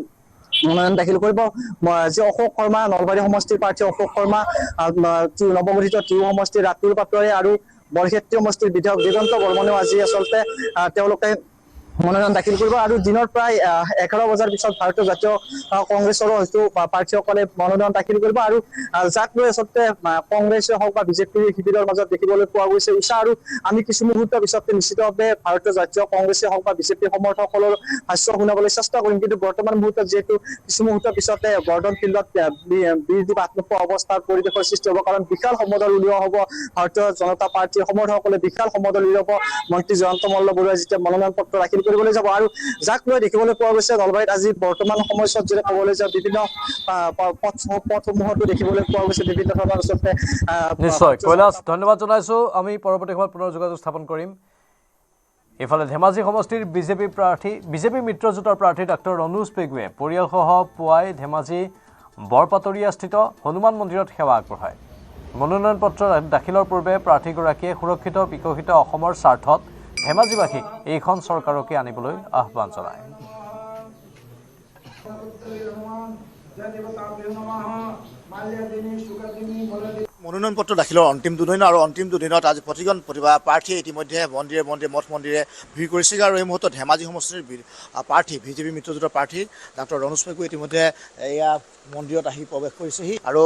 মনোনয়ন দাখিল কৰিব। যি অশোক শৰ্মা, নলবাৰী সমষ্টিৰ প্ৰাৰ্থী অশোক শৰ্মা, নৱগঠিত টিউ সমষ্টিৰ ৰাতুল পাটোৱাৰী আৰু বৰক্ষেত্ৰী সমষ্টিৰ বিধায়ক দিগন্ত বৰ্মনেও আজি আচলতে তেওঁলোকে মনোনয়ন দাখিল কৰিব। আৰু দিনৰ প্ৰায় 11 বজাৰ পিছত ভাৰতীয় জাতীয় কংগ্ৰেছৰো হয়তো প্ৰাৰ্থীসকলে মনোনয়ন দাখিল কৰিব। আৰু যাক লৈ আচলতে কংগ্ৰেছে হওক বা বিজেপিৰ শিবিৰৰ মাজত দেখিবলৈ পোৱা গৈছে উৎসাহ। আৰু আমি কিছু মুহূৰ্তৰ পিছতে নিশ্চিতভাৱে ভাৰতীয় জাতীয় কংগ্ৰেছে হওক বা বিজেপিৰ সমৰ্থকসকলৰ ভাষ্য শুনাবলৈ চেষ্টা কৰিম। কিন্তু বৰ্তমান মুহূৰ্তত যিহেতু কিছু মুহূৰ্তৰ পিছতে গৰ্ডন ফিল্ডত বীৰ দি বাট নোপোৱা অৱস্থাৰ পৰিৱেশৰ সৃষ্টি হ'ব, কাৰণ বিশাল সমদল উলিওৱা হ'ব। ভাৰতীয় জনতা পাৰ্টীৰ সমৰ্থকসকলে বিশাল সমদল উলিয়াব মন্ত্ৰী জয়ন্ত মল্ল বৰুৱাই যেতিয়া মনোনয়ন পত্ৰ দাখিল কৰিবলৈ যাব। আৰু যাক লৈ দেখিবলৈ পোৱা গৈছে নলবাৰীত আজি বৰ্তমান সময়ছোৱাত যদি ক'বলৈ যাওঁ, বিভিন্ন পথসমূহতো দেখিবলৈ পোৱা গৈছে বিভিন্ন ধৰণৰ আচলতে নিশ্চয় কৈলাশ, ধন্যবাদ জনাইছোঁ। আমি পৰৱৰ্তী সময়ত পুনৰ যোগাযোগ স্থাপন কৰিম। ইফালে ধেমাজি সমষ্টিৰ বিজেপি মিত্ৰজোঁটৰ প্ৰাৰ্থী ডাক্তৰ ৰণোজ পেগুৱে পৰিয়ালসহ পুৱাই ধেমাজি বৰপাতৰীয়াস্থিত হনুমান মন্দিৰত সেৱা আগবঢ়ায়। মনোনয়ন পত্ৰ দাখিলৰ পূৰ্বে প্ৰাৰ্থীগৰাকীয়ে সুৰক্ষিত বিকশিত অসমৰ স্বাৰ্থত ধেমাজিবাসীক এইখন চৰকাৰকে আনিবলৈ আহ্বান জনায়। মনোনয়ন পত্ৰ দাখিলৰ অন্তিম দুদিন আৰু অন্তিম দুদিনত আজি প্ৰতিজন প্ৰাৰ্থীয়ে ইতিমধ্যে মন্দিৰে মঠ মন্দিৰে ভিৰ কৰিছেগৈ। আৰু এই মুহূৰ্তত ধেমাজি সমষ্টিৰ প্ৰাৰ্থী বিজেপি মিত্ৰজোঁটৰ প্ৰাৰ্থী ডাক্তৰ ৰণোজ পেগুৱে ইতিমধ্যে এয়া মন্দিৰত আহি প্ৰৱেশ কৰিছেহি আৰু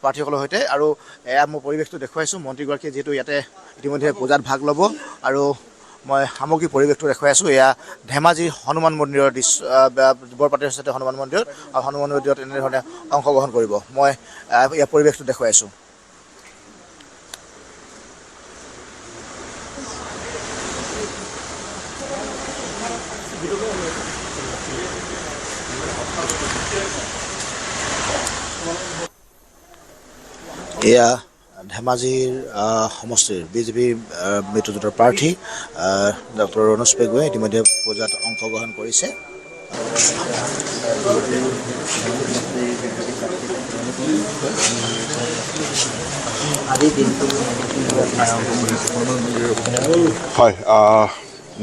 প্ৰাৰ্থীসকলৰ সৈতে। আৰু এয়া মই পৰিৱেশটো দেখুৱাইছোঁ, মন্ত্ৰীগৰাকীয়ে যিহেতু ইয়াতে ইতিমধ্যে পূজাত ভাগ ল'ব। আৰু মই সামগ্ৰিক পৰিৱেশটো দেখুৱাই আছোঁ। এয়া ধেমাজিৰ হনুমান মন্দিৰৰ দৃশ্য, বৰপাতৰীয়াস্থিত হনুমান মন্দিৰত, আৰু হনুমান মন্দিৰত এনেধৰণে অংশগ্ৰহণ কৰিব। মই ইয়াৰ পৰিৱেশটো দেখুৱাই আছোঁ। এয়া ধেমাজিৰ সমষ্টিৰ বিজেপি মিত্ৰজোঁটৰ প্ৰাৰ্থী ডক্টৰ ৰণোজ পেগুৱে ইতিমধ্যে পূজাত অংশগ্ৰহণ কৰিছে। হয়,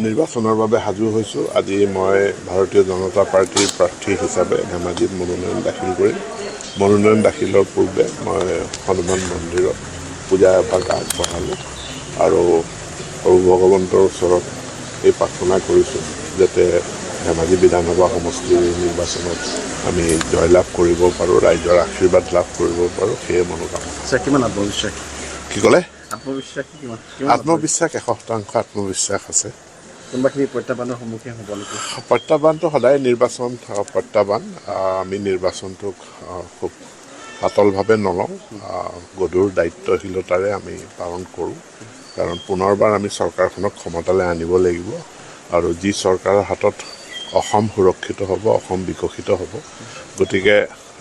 নিৰ্বাচনৰ বাবে সাজু হৈছোঁ। আজি মই ভাৰতীয় জনতা পাৰ্টীৰ প্ৰাৰ্থী হিচাপে ধেমাজিত মনোনয়ন দাখিল কৰিম। মনোনয়ন দাখিলৰ পূৰ্বে মই হনুমান মন্দিৰত পূজা এভাগ আগবঢ়ালোঁ আৰু প্ৰভু ভগৱন্তৰ ওচৰত এই প্ৰাৰ্থনা কৰিছোঁ যাতে ধেমাজি বিধানসভা সমষ্টিৰ নিৰ্বাচনত আমি জয়লাভ কৰিব পাৰোঁ, ৰাইজৰ আশীৰ্বাদ লাভ কৰিব পাৰোঁ, সেয়ে মনোকামনা। কিমান আত্মবিশ্বাস? কি ক'লে? আত্মবিশ্বাস কিমান? আত্মবিশ্বাস 100% আত্মবিশ্বাস আছে। কোনোবাখিনি প্ৰত্যাহ্বানৰ সন্মুখীন হ'ব নেকি? প্ৰত্যাহ্বানটো সদায় নিৰ্বাচন প্ৰত্যাহ্বান। আমি নিৰ্বাচনটোক খুব পাতলভাৱে নলওঁ, গধুৰ দায়িত্বশীলতাৰে আমি পালন কৰোঁ। কাৰণ পুনৰবাৰ আমি চৰকাৰখনক ক্ষমতালৈ আনিব লাগিব আৰু যি চৰকাৰৰ হাতত অসম সুৰক্ষিত হ'ব, অসম বিকশিত হ'ব। গতিকে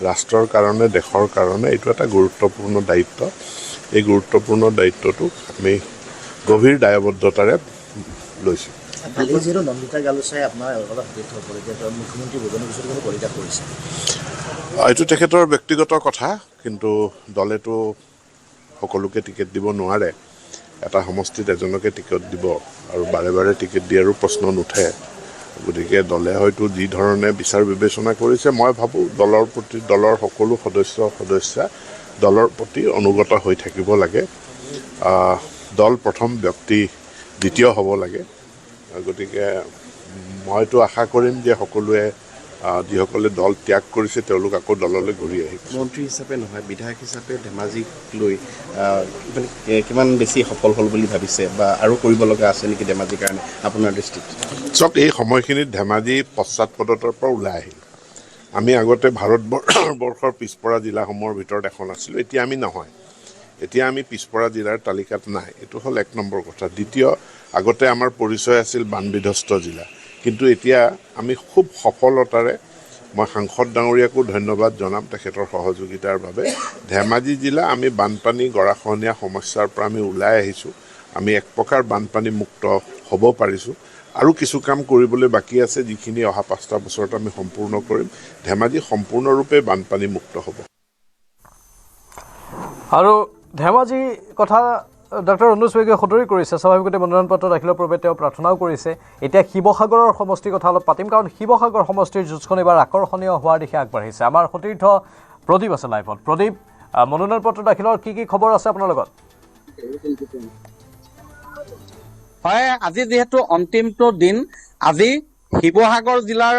ৰাষ্ট্ৰৰ কাৰণে, দেশৰ কাৰণে এইটো এটা গুৰুত্বপূৰ্ণ দায়িত্ব। এই গুৰুত্বপূৰ্ণ দায়িত্বটোক আমি গভীৰ দায়বদ্ধতাৰে লৈছোঁ। যিহেতু নন্দিতা গালুচাই আপোনাৰ অলপ মুখ্যমন্ত্ৰী ভূপেন্দ্ৰ কিশোৰক পৰিত্যাগ কৰিছে, এইটো তেখেতৰ ব্যক্তিগত কথা, কিন্তু দলেতো সকলোকে টিকেট দিব নোৱাৰে। এটা সমষ্টিত এজনকে টিকেট দিব আৰু বাৰে বাৰে টিকেট দিয়াৰো প্ৰশ্ন নুঠে। গতিকে দলে হয়তো যি ধৰণে বিচাৰ বিবেচনা কৰিছে, মই ভাবোঁ দলৰ প্ৰতি, দলৰ সকলো সদস্যা দলৰ প্ৰতি অনুগত হৈ থাকিব লাগে। দল প্ৰথম, ব্যক্তি দ্বিতীয় হ'ব লাগে। গতিকে মইতো আশা কৰিম যে সকলোৱে, যিসকলে দল ত্যাগ কৰিছে তেওঁলোক আকৌ দললৈ ঘূৰি আহিব। মন্ত্ৰী হিচাপে নহয়, বিধায়ক হিচাপে ধেমাজিক লৈ কিমান বেছি সফল হ'ল বুলি ভাবিছে, বা আৰু কৰিব লগা আছে নেকি ধেমাজিৰ কাৰণে আপোনাৰ দৃষ্টিত? চাওক, এই সময়খিনিত ধেমাজি পশ্চাদপদৰ পৰা ওলাই আহিল। আমি আগতে ভাৰতবৰ্ষৰ পিছপৰা জিলাসমূহৰ ভিতৰত এখন আছিলোঁ, এতিয়া আমি নহয়। এতিয়া আমি পিছপৰা জিলাৰ তালিকাত নাই, এইটো হ'ল 1 নম্বৰ কথা। দ্বিতীয়, আগতে আমাৰ পৰিচয় আছিল বানবিধ্বস্ত জিলা, কিন্তু এতিয়া আমি খুব সফলতাৰে, মই সাংসদ ডাঙৰীয়াকো ধন্যবাদ জনাম তেখেতৰ সহযোগিতাৰ বাবে, ধেমাজি জিলা আমি বানপানী গৰাখহনীয়া সমস্যাৰ পৰা আমি ওলাই আহিছোঁ, আমি এক প্ৰকাৰ বানপানী মুক্ত হ'ব পাৰিছোঁ। আৰু কিছু কাম কৰিবলৈ বাকী আছে, যিখিনি অহা 5টা বছৰত আমি সম্পূৰ্ণ কৰিম। ধেমাজি সম্পূৰ্ণৰূপে বানপানী মুক্ত হ'ব। আৰু ধেমাজি কথা ডক্টৰ অনুজ বেগীয়ে সদৰি কৰিছে। স্বাভাৱিকতে মনোনয়ন পত্ৰ দাখিলৰ পূৰ্বে তেওঁ প্ৰাৰ্থনাও কৰিছে। এতিয়া শিৱসাগৰৰ সমষ্টিৰ কথা অলপ পাতিম, কাৰণ শিৱসাগৰ সমষ্টিৰ যুঁজখন এইবাৰ আকৰ্ষণীয় হোৱাৰ দিশে আগবাঢ়িছে। আমাৰ সতীৰ্থ প্ৰদীপ আছে লাইভত। প্ৰদীপ, মনোনয়ন পত্ৰ দাখিলৰ কি খবৰ আছে আপোনাৰ লগত? হয়, আজি যিহেতু অন্তিমটো দিন, আজি শিৱসাগৰ জিলাৰ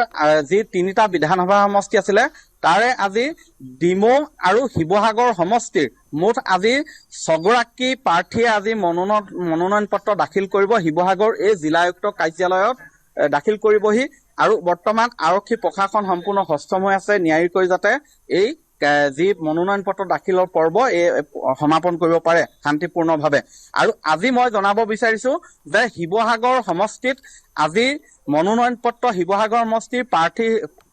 যি 3টা বিধানসভা সমষ্টি আছিলে তাৰে আজি ডিমৌ আৰু শিৱসাগৰ সমষ্টিৰ মুঠ আজি 6গৰাকী প্ৰাৰ্থীয়ে আজি মনোনয়ন পত্ৰ দাখিল কৰিব। শিৱসাগৰ এই জিলা আয়ুক্ত কাৰ্যালয়ত দাখিল কৰিবহি। আৰু বৰ্তমান আৰক্ষী প্ৰশাসন সম্পূৰ্ণ সষ্টম হৈ আছে ন্যায়িকৈ যাতে এই যি মনোনয়ন পত্ৰ দাখিলৰ পৰ্ব এই সমাপন কৰিব পাৰে শান্তিপূৰ্ণভাৱে। আৰু আজি মই জনাব বিচাৰিছো যে শিৱসাগৰ সমষ্টিত আজি মনোনয়ন পত্ৰ শিৱসাগৰ সমষ্টিৰ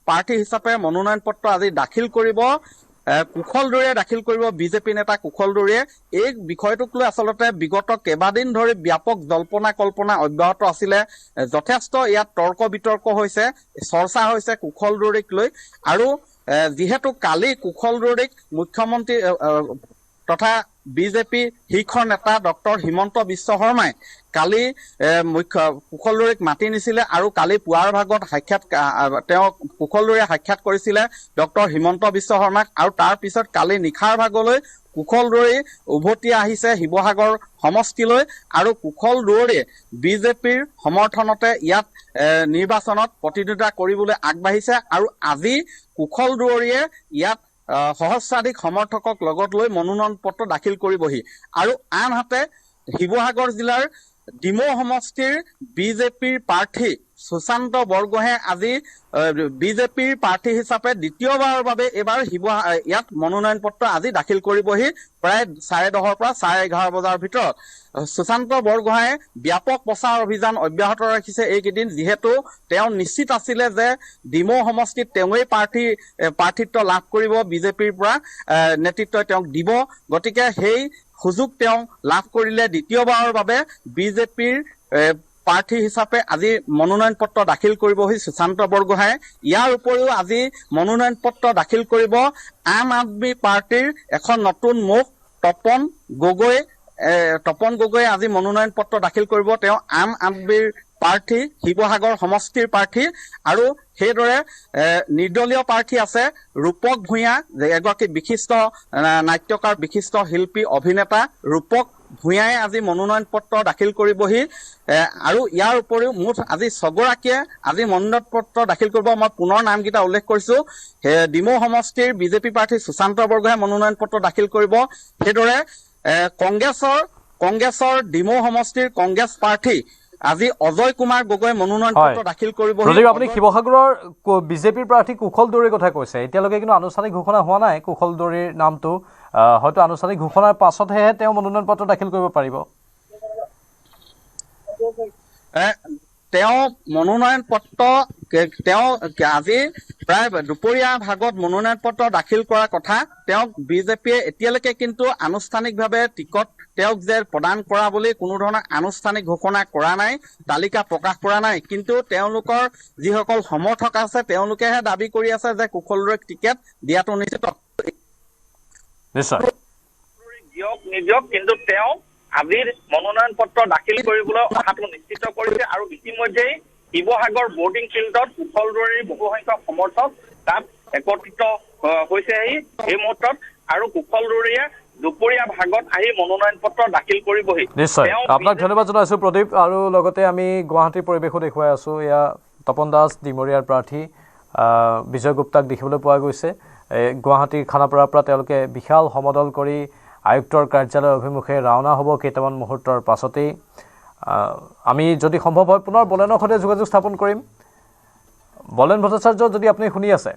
প্ৰাৰ্থী হিচাপে মনোনয়ন পত্ৰ আজি দাখিল কৰিব কুশল দৌৰীয়ে দাখিল কৰিব, বিজেপি নেতা কুশল দৌৰীয়ে। এই বিষয়টোক লৈ আচলতে বিগত কেইবাদিন ধৰি ব্যাপক জল্পনা কল্পনা অব্যাহত আছিলে, যথেষ্ট ইয়াত তৰ্ক বিতৰ্ক হৈছে, চৰ্চা হৈছে কুশল দৌৰীক লৈ। আৰু যিহেতু কালি কুশল দৌৰীক মুখ্যমন্ত্ৰী তথা বিজেপি শীৰ্ষ নেতা ডক্টৰ হিমন্ত বিশ্ব শৰ্মাই কালি কুশল দৌৰীক মাতি নিছিলে। আৰু কালি পুৱাৰ ভাগত তেওঁ কুশল দৌৰীয়ে সাক্ষাৎ কৰিছিলে ডক্টৰ হিমন্ত বিশ্ব শৰ্মাক। আৰু তাৰ পিছত কালি নিশাৰ ভাগলৈ কুশল দৌৰী উভতি আহিছে শিৱসাগৰ সমষ্টিলৈ। আৰু কুশল দৌৰীয়ে বিজেপিৰ সমৰ্থনতে ইয়াত নিৰ্বাচনত প্ৰতিদ্বন্দ্বিতা কৰিবলৈ আগবাঢ়িছে। আৰু আজি কুশল দৌৰীয়ে ইয়াত সহস্ৰাধিক সমৰ্থকক লগত লৈ মনোনয়ন পত্ৰ দাখিল কৰিবহি। আৰু আনহাতে শিৱসাগৰ জিলাৰ ডিমৌ সমষ্টিৰ বিজেপিৰ প্ৰাৰ্থী সুশান্ত বৰগোহাঁয়ে আজি বিজেপিৰ প্ৰাৰ্থী হিচাপে দ্বিতীয়বাৰৰ বাবে এইবাৰ ইয়াত মনোনয়ন পত্ৰ আজি দাখিল কৰিবহি প্ৰায় 10:30 পৰা 11:30 বজাৰ ভিতৰত। সুশান্ত বৰগোহাঁয়ে ব্যাপক প্ৰচাৰ অভিযান অব্যাহত ৰাখিছে এইকেইদিন, যিহেতু তেওঁ নিশ্চিত আছিলে যে ডিমৌ সমষ্টিত তেওঁৱেই প্ৰাৰ্থিত্ব লাভ কৰিব, বিজেপিৰ পৰা নেতৃত্বই তেওঁক দিব। গতিকে সেই সুযোগ তেওঁ লাভ কৰিলে দ্বিতীয়বাৰৰ বাবে বিজেপিৰ প্ৰাৰ্থী হিচাপে আজি মনোনয়ন পত্ৰ দাখিল কৰিবহি সুশান্ত বৰগোহাঁয়ে। ইয়াৰ উপৰিও আজি মনোনয়ন পত্ৰ দাখিল কৰিব আম আদমী পাৰ্টিৰ এখন নতুন মুখ তপন গগৈয়ে আজি মনোনয়ন পত্ৰ দাখিল কৰিব। তেওঁ আম আদমীৰ প্ৰাৰ্থী, শিৱসাগৰ সমষ্টিৰ প্ৰাৰ্থী। আৰু সেইদৰে নিৰ্দলীয় প্ৰাৰ্থী আছে ৰূপক ভূঞা, এগৰাকী বিশিষ্ট নাট্যকাৰ, বিশিষ্ট শিল্পী, অভিনেতা ৰূপক ভূঞাই আজি মনোনয়ন পত্ৰ দাখিল কৰিবহি। আৰু ইয়াৰ উপৰিও মুঠ আজি 6গৰাকীয়ে আজি মনোনয়ন পত্ৰ দাখিল কৰিব। মই পুনৰ নামকেইটা উল্লেখ কৰিছো। ডিমৌ সমষ্টিৰ বিজেপি প্ৰাৰ্থী সুশান্ত বৰগোহাঁয়ে মনোনয়ন পত্ৰ দাখিল কৰিব। সেইদৰে কংগ্ৰেছৰ ডিমৌ সমষ্টিৰ কংগ্ৰেছ প্ৰাৰ্থী আজি অজয় কুমাৰ গগৈ মনোনয়ন পত্ৰ দাখিল কৰিব। আপুনি শিৱসাগৰৰ বিজেপিৰ প্ৰাৰ্থী কুশল দৌৰীৰ কথা কৈছে, এতিয়ালৈকে কিন্তু আনুষ্ঠানিক ঘোষণা হোৱা নাই কুশল দৌৰীৰ নামটো। হয়তো আনুষ্ঠানিক ঘোষণাৰ পাছতহে তেওঁ মনোনয়ন পত্ৰ দাখিল কৰিব পাৰিব। তেওঁ মনোনয়ন পত্ৰ আজি প্ৰায় দুপৰীয়া ভাগত মনোনয়ন পত্ৰ দাখিল কৰাৰ কথা। তেওঁক বিজেপিয়ে এতিয়ালৈকে কিন্তু আনুষ্ঠানিকভাৱে টিকট তেওঁক যে প্ৰদান কৰা বুলি কোনো ধৰণৰ আনুষ্ঠানিক ঘোষণা কৰা নাই, তালিকা প্ৰকাশ কৰা নাই। কিন্তু তেওঁলোকৰ যিসকল সমৰ্থক আছে তেওঁলোকেহে দাবী কৰি আছে যে কুশল দৌৰীক টিকেট দিয়াটো নিশ্চিত। নিদিয়ক, কিন্তু তেওঁ আজিৰ মনোনয়ন পত্ৰ দাখিল কৰিবলৈ অহাটো নিশ্চিত কৰিছে। আৰু ইতিমধ্যেই শিৱসাগৰ বৰ্ডিং ফিল্ডত কুশল দৌৰীৰ বহু সংখ্যক সমৰ্থক তাত একত্ৰিত হৈছে এই মুহূৰ্তত। আৰু কুশল দৌৰীয়ে দুপৰীয়া ভাগত আহি মনোনয়ন পত্ৰ দাখিল কৰিবহি। নিশ্চয়, আপোনাক ধন্যবাদ জনাইছো প্ৰদীপ। আৰু লগতে আমি গুৱাহাটীৰ পৰিৱেশো দেখুৱাই আছো। এয়া তপন দাস ডিমৰীয়াৰ প্ৰাৰ্থী বিজয় গুপ্তাক দেখিবলৈ পোৱা গৈছে। গুৱাহাটীৰ খানাপাৰাৰ পৰা তেওঁলোকে বিশাল সমদল কৰি আয়ুক্তৰ কাৰ্যালয় অভিমুখে ৰাওনা হ'ব কেইটামান মুহূৰ্তৰ পাছতেই। আমি যদি সম্ভৱ হয় পুনৰ বলেনৰ সৈতে যোগাযোগ স্থাপন কৰিম। বলেন ভট্টাচাৰ্য, যদি আপুনি শুনি আছে।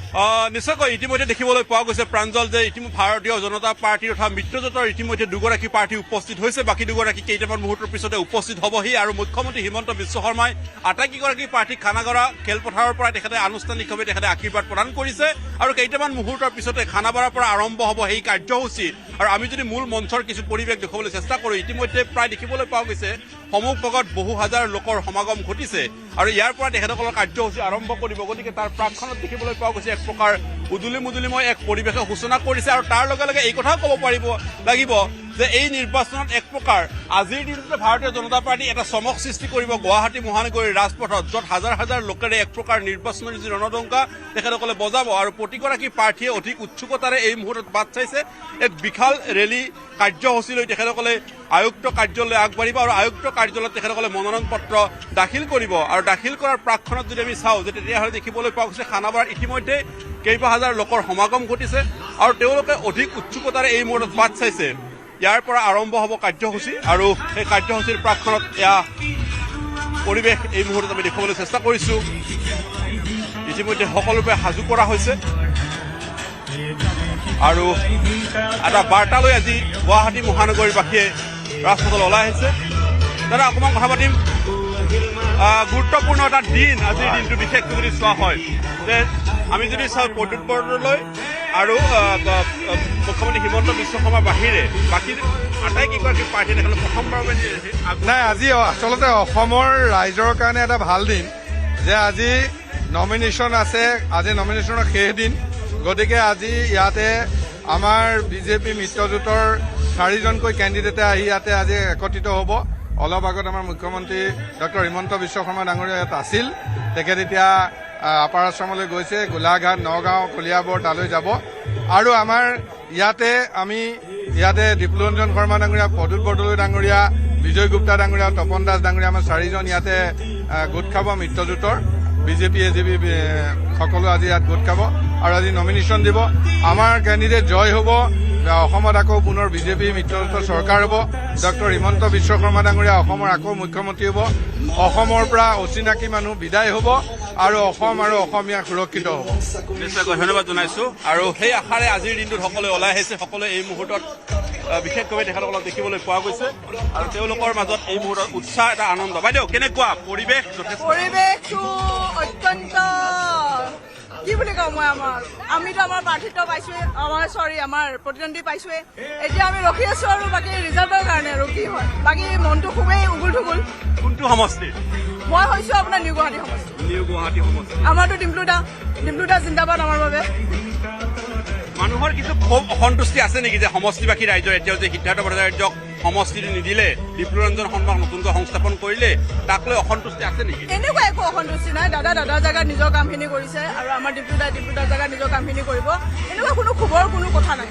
নিশ্চয়কৈ ইতিমধ্যে দেখিবলৈ পোৱা গৈছে প্ৰাঞ্জল যে ভাৰতীয় জনতা পাৰ্টীৰ তথা মিত্ৰজোঁটৰ ইতিমধ্যে দুগৰাকী প্ৰাৰ্থী উপস্থিত হৈছে, বাকী দুগৰাকী কেইটামান মুহূৰ্তৰ পিছতে উপস্থিত হ'বহি আৰু মুখ্যমন্ত্ৰী হিমন্ত বিশ্ব শৰ্মাই আটাইকেইগৰাকী প্ৰাৰ্থীক খানাগড়া খেলপথাৰৰ পৰা তেখেতে আনুষ্ঠানিকভাৱে তেখেতে আশীৰ্বাদ প্ৰদান কৰিছে আৰু কেইটামান মুহূৰ্তৰ পিছতে খানাপাৰাৰ পৰা আৰম্ভ হ'ব সেই কাৰ্যসূচী। আৰু আমি যদি মূল মঞ্চৰ কিছু পৰিৱেশ দেখুৱাবলৈ চেষ্টা কৰোঁ, ইতিমধ্যে প্ৰায় দেখিবলৈ পোৱা গৈছে সন্মুখভাগত বহু হাজাৰ লোকৰ সমাগম ঘটিছে আৰু ইয়াৰ পৰা তেখেতসকলৰ কাৰ্যসূচী আৰম্ভ কৰিব। গতিকে তাৰ প্ৰাকখনত দেখিবলৈ পোৱা গৈছে এক প্ৰকাৰ উদুলি মুদুলিময় এক পৰিৱেশে সূচনা কৰিছে আৰু তাৰ লগে লগে এই কথাও ক'ব লাগিব যে এই নিৰ্বাচনত এক প্ৰকাৰ আজিৰ দিনটোতে ভাৰতীয় জনতা পাৰ্টি এটা চমক সৃষ্টি কৰিব গুৱাহাটী মহানগৰীৰ ৰাজপথত, য'ত হাজাৰ হাজাৰ লোকেৰে এক প্ৰকাৰ নিৰ্বাচনৰ যি ৰণডংকা তেখেতসকলে বজাব আৰু প্ৰতিগৰাকী প্ৰাৰ্থীয়ে অধিক উৎসুকতাৰে এই মুহূৰ্তত বাট চাইছে এক বিশাল ৰেলী কাৰ্যসূচী লৈ তেখেতসকলে আয়ুক্ত কাৰ্যালয়লৈ আগবাঢ়িব আৰু আয়ুক্ত কাৰ্যালয়ত তেখেতসকলে মনোনয়ন পত্ৰ দাখিল কৰিব। আৰু দাখিল কৰাৰ প্ৰাকখনত যদি আমি চাওঁ যে তেতিয়াহ'লে দেখিবলৈ পোৱা গৈছে খানাপাৰাত ইতিমধ্যে কেইবা হাজাৰ লোকৰ সমাগম ঘটিছে আৰু তেওঁলোকে অধিক উৎসুকতাৰে এই মুহূৰ্তত বাট চাইছে। ইয়াৰ পৰা আৰম্ভ হ'ব কাৰ্যসূচী আৰু সেই কাৰ্যসূচীৰ প্ৰাকখনত এয়া পৰিৱেশ এই মুহূৰ্তত আমি দেখুৱাবলৈ চেষ্টা কৰিছোঁ। ইতিমধ্যে সকলোকে সাজু কৰা হৈছে আৰু এটা বাৰ্তা লৈ আজি গুৱাহাটী মহানগৰীবাসীয়ে ৰাজপথলৈ ওলাই আহিছে। দাদা অকণমান কথা পাতিম। গুৰুত্বপূৰ্ণ এটা দিন আজিৰ দিনটো বিশেষকৈ যদি চোৱা হয় যে আমি যদি চাওঁ প্ৰদ্যুৎ বৰদলৈ আৰু মুখ্যমন্ত্ৰী হিমন্ত বিশ্ব শৰ্মাৰ বাহিৰে বাকী আটাইকেইগৰাকী প্ৰাৰ্থীয়ে তেখেতে প্ৰথমবাৰৰ বাবে নাই, আজি আচলতে অসমৰ ৰাইজৰ কাৰণে এটা ভাল দিন যে আজি নমিনেশ্যন আছে, আজি নমিনেশ্যনৰ শেষ দিন। গতিকে আজি ইয়াতে আমাৰ বিজেপি মিত্ৰজোঁটৰ 4জনকৈ কেণ্ডিডেটে আহি ইয়াতে আজি একত্ৰিত হ'ব। অলপ আগত আমাৰ মুখ্যমন্ত্ৰী ডক্টৰ হিমন্ত বিশ্ব শৰ্মা ডাঙৰীয়া ইয়াত আছিল, তেখেত এতিয়া আপাৰ আছামলৈ গৈছে, গোলাঘাট, নগাঁও, কলিয়াবৰ তালৈ যাব। আৰু আমাৰ ইয়াতে দীপলোৰঞ্জন শৰ্মা ডাঙৰীয়া, প্ৰদ্যুৎ বৰদলৈ ডাঙৰীয়া, বিজয় গুপ্তা ডাঙৰীয়া, তপন দাস ডাঙৰীয়া, আমাৰ 4জন ইয়াতে গোট খাব মিত্ৰজোঁটৰ। বিজেপি এজেপি সকলো আজি ইয়াত গোট খাব আৰু আজি নমিনেশ্যন দিব। আমাৰ কেণ্ডিডেট জয় হ'ব, অসমত আকৌ পুনৰ বিজেপি মিত্ৰজোঁটৰ চৰকাৰ হ'ব। ডক্টৰ হিমন্ত বিশ্ব শৰ্মা ডাঙৰীয়া অসমৰ আকৌ মুখ্যমন্ত্ৰী হ'ব। অসমৰ পৰা অচিনাকি মানুহ বিদায় হ'ব আৰু অসম আৰু অসমীয়া সুৰক্ষিত হ'ব। নিশ্চয়কৈ ধন্যবাদ জনাইছোঁ। আৰু সেই আশাৰে আজিৰ দিনটোত সকলোৱে ওলাই আহিছে, সকলোৱে এই মুহূৰ্তত বিশেষভাৱে তেখেতসকলক দেখিবলৈ পোৱা গৈছে আৰু তেওঁলোকৰ মাজত এই মুহূৰ্তত উৎসাহ এটা আনন্দ। বাইদেউ কেনেকুৱা পৰিৱেশ? পৰিৱেশটো অত্যন্ত কি বুলি কওঁ মই, আমিতো আমাৰ প্ৰাৰ্থিত্ব পাইছোৱে, আমাৰ প্ৰতিদ্বন্দ্বী পাইছোৱে। এতিয়া আমি ৰখি আছো আৰু বাকী ৰিজাল্টৰ কাৰণে আৰু কি হয়। বাকী মনটো খুবেই উগুল থুগুল। কোনটো সমষ্টি? মই হৈছো আপোনাৰ নিউ গুৱাহাটী সমষ্টি। নিউ গুৱাহাটী সমষ্টি। আমাৰতো ডিম্পলুদা জিন্দাবাদ আমাৰ বাবে। মানুহৰ কিছু খুব অসন্তুষ্টি আছে নেকি যে সমষ্টিবাসী ৰাইজৰ এতিয়াও যে সিদ্ধাৰ্থ ভট্টাচাৰ্যক সমষ্টিটো নিদিলে, দীপলোৰঞ্জন শৰ্মাক নতুনকৈ সংস্থাপন কৰিলে, তাক লৈ অসন্তুষ্টি আছে নেকি? এনেকুৱা একো অসন্তুষ্টি নাই। দাদাৰ জেগাত নিজৰ কামখিনি কৰিছে আৰু আমাৰ ডিম্পলুদাৰ জেগাত নিজৰ কামখিনি কৰিব। এনেকুৱা কোনো খবৰ কথা নাই।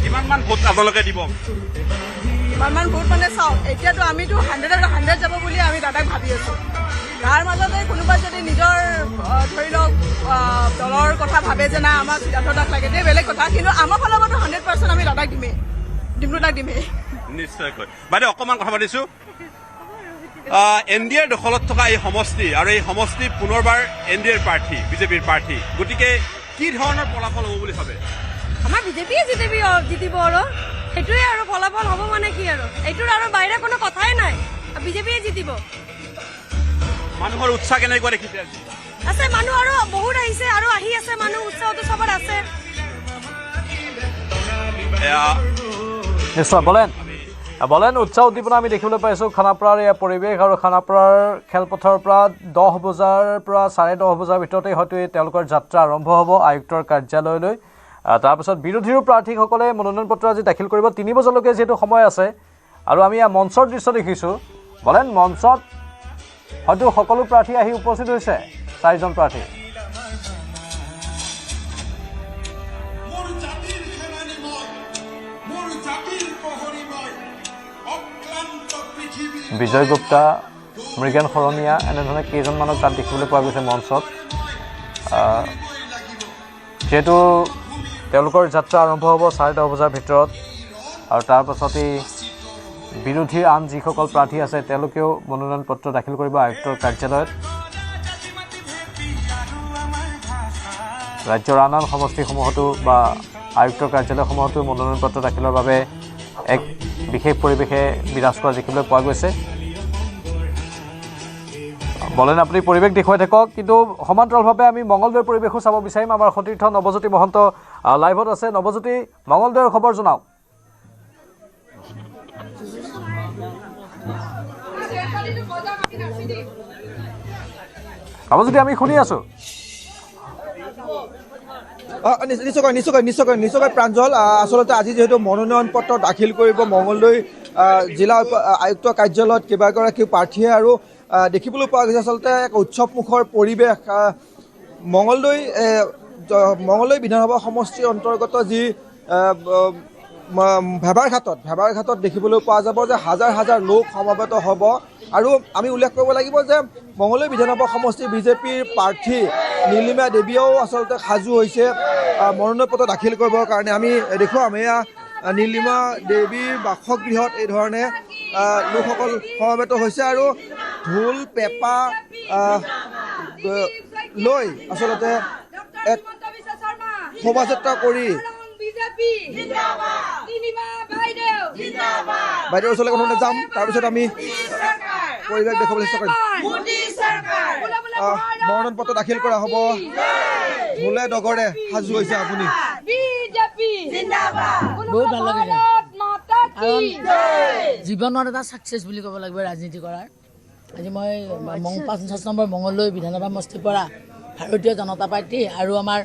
কিমান মান ভোট আপোনালোকে দিব? কিমান ভোট মানে চাওক, এতিয়াতো আমিতো 100 যাব বুলি আমি দাদাক ভাবি আছো। তাৰ মাজতে কোনোবা যদি নিজৰ ধৰি লওক দলৰ কথা ভাবে যে না আমাক সিদ্ধাৰ্থ দাক লাগে, তেতিয়া বেলেগ কথা। কিন্তু আমাৰ ফালৰ পৰাতো 100% আমি দাদাক দিমেই, ডিম্পলুদাক দিমেই। নিশ্চয়কৈ। বাইদেউ অকণমান কথা পাতিছোঁ। NDAৰ দখলত থকা এই সমষ্টি আৰু এই সমষ্টি পুনৰবাৰ NDAৰ প্ৰাৰ্থী, বিজেপিৰ প্ৰাৰ্থী। গতিকে কি ধৰণৰ ফলাফল হ'ব বুলি ভাবে? আমাৰ বিজেপিয়ে জিতিব আৰু সেইটোৱে আৰু ফলাফল হ'ব মানে কি আৰু, এইটোৰ আৰু বাহিৰে কোনো কথাই নাই, বিজেপিয়ে জিতিব। মানুহৰ উৎসাহ কেনেকুৱা দেখিছে? আছে মানুহ আৰু বহুত আহিছে আৰু আহি আছে, মানুহ উৎসাহটো চবত আছে। নিশ্চয় বলেন উৎসাহ উদ্দীপনা আমি দেখিবলৈ পাইছোঁ খানাপাৰাৰ এয়া পৰিৱেশ আৰু খানাপাৰাৰ খেলপথাৰৰ পৰা 10 বজাৰ পৰা 10:30 বজাৰ ভিতৰতে হয়তো তেওঁলোকৰ যাত্ৰা আৰম্ভ হ'ব আয়ুক্তৰ কাৰ্যালয়লৈ। তাৰপিছত বিৰোধীৰ প্ৰাৰ্থীসকলে মনোনয়ন পত্ৰ আজি দাখিল কৰিব। 3 বজালৈকে যিহেতু সময় আছে আৰু আমি এয়া মঞ্চৰ দৃশ্য দেখিছোঁ। বলেন মঞ্চত হয়তো সকলো প্ৰাৰ্থী আহি উপস্থিত হৈছে, 4জন প্ৰাৰ্থী। বিজয় গুপ্তা, মৃগেন শৰণীয়া, এনেধৰণে কেইজনমানক তাত দেখিবলৈ পোৱা গৈছে মঞ্চত। যিহেতু তেওঁলোকৰ যাত্ৰা আৰম্ভ হ'ব 10:30 বজাৰ ভিতৰত আৰু তাৰ পাছতেই বিৰোধীৰ আন যিসকল প্ৰাৰ্থী আছে তেওঁলোকেও মনোনয়ন পত্ৰ দাখিল কৰিব আয়ুক্তৰ কাৰ্যালয়ত। ৰাজ্যৰ আন আন সমষ্টিসমূহতো বা আয়ুক্তৰ কাৰ্যালয়সমূহতো মনোনয়ন পত্ৰ দাখিলৰ বাবে এক বিশেষ পৰিৱেশে বিৰাজ কৰা দেখিবলৈ পোৱা গৈছে। বলেন আপুনি পৰিৱেশ দেখুৱাই থাকক, কিন্তু সমান্তৰালভাৱে আমি মঙলদৈৰ পৰিৱেশো চাব বিচাৰিম। আমাৰ সতীৰ্থ নৱজ্যোতি মহন্ত লাইভত আছে। নৱজ্যোতি, মঙলদৈৰ খবৰ জনাওক। নৱজ্যোতি, আমি শুনি আছো। নিশ্চয়কৈ প্ৰাঞ্জল, আচলতে আজি যিহেতু মনোনয়ন পত্ৰ দাখিল কৰিব মঙলদৈ জিলা আয়ুক্ত কাৰ্যালয়ত কেইবাগৰাকীও প্ৰাৰ্থীয়ে, আৰু দেখিবলৈ পোৱা গৈছে আচলতে এক উৎসৱমুখৰ পৰিৱেশ। মঙলদৈ বিধানসভা সমষ্টিৰ অন্তৰ্গত যি ভেবাৰঘাটত দেখিবলৈ পোৱা যাব যে হাজাৰ হাজাৰ লোক সমবেত হ'ব। আৰু আমি উল্লেখ কৰিব লাগিব যে মঙলদৈ বিধানসভা সমষ্টিৰ বিজেপিৰ প্ৰাৰ্থী নীলিমা দেৱীয়েও আচলতে সাজু হৈছে মনোনয়ন পত্ৰ দাখিল কৰিবৰ কাৰণে। আমি দেখুৱাম, এয়া নীলিমা দেৱীৰ বাসগৃহত এই ধৰণে লোকসকল সমবেত হৈছে আৰু ঢোল পেঁপা লৈ আচলতে এক শোভাযাত্ৰা কৰি বাইদেউৰ ওচৰলৈ প্ৰথমতে যাম, তাৰপিছত আমি পৰিৱেশ দেখুৱাবলৈ চেষ্টা কৰিম। মনোনয়ন পত্ৰ দাখিল কৰা হ'ব, ঢোলে ডগৰে সাজু হৈছে আপুনি। বহুত ভাল লাগিছে, কাৰণ জীৱনত এটা ছাকচেছ বুলি ক'ব লাগিব ৰাজনীতি কৰাৰ। আজি মই ৫ নম্বৰ মঙলদৈ বিধানসভা সমষ্টিৰ পৰা ভাৰতীয় জনতা পাৰ্টী আৰু আমাৰ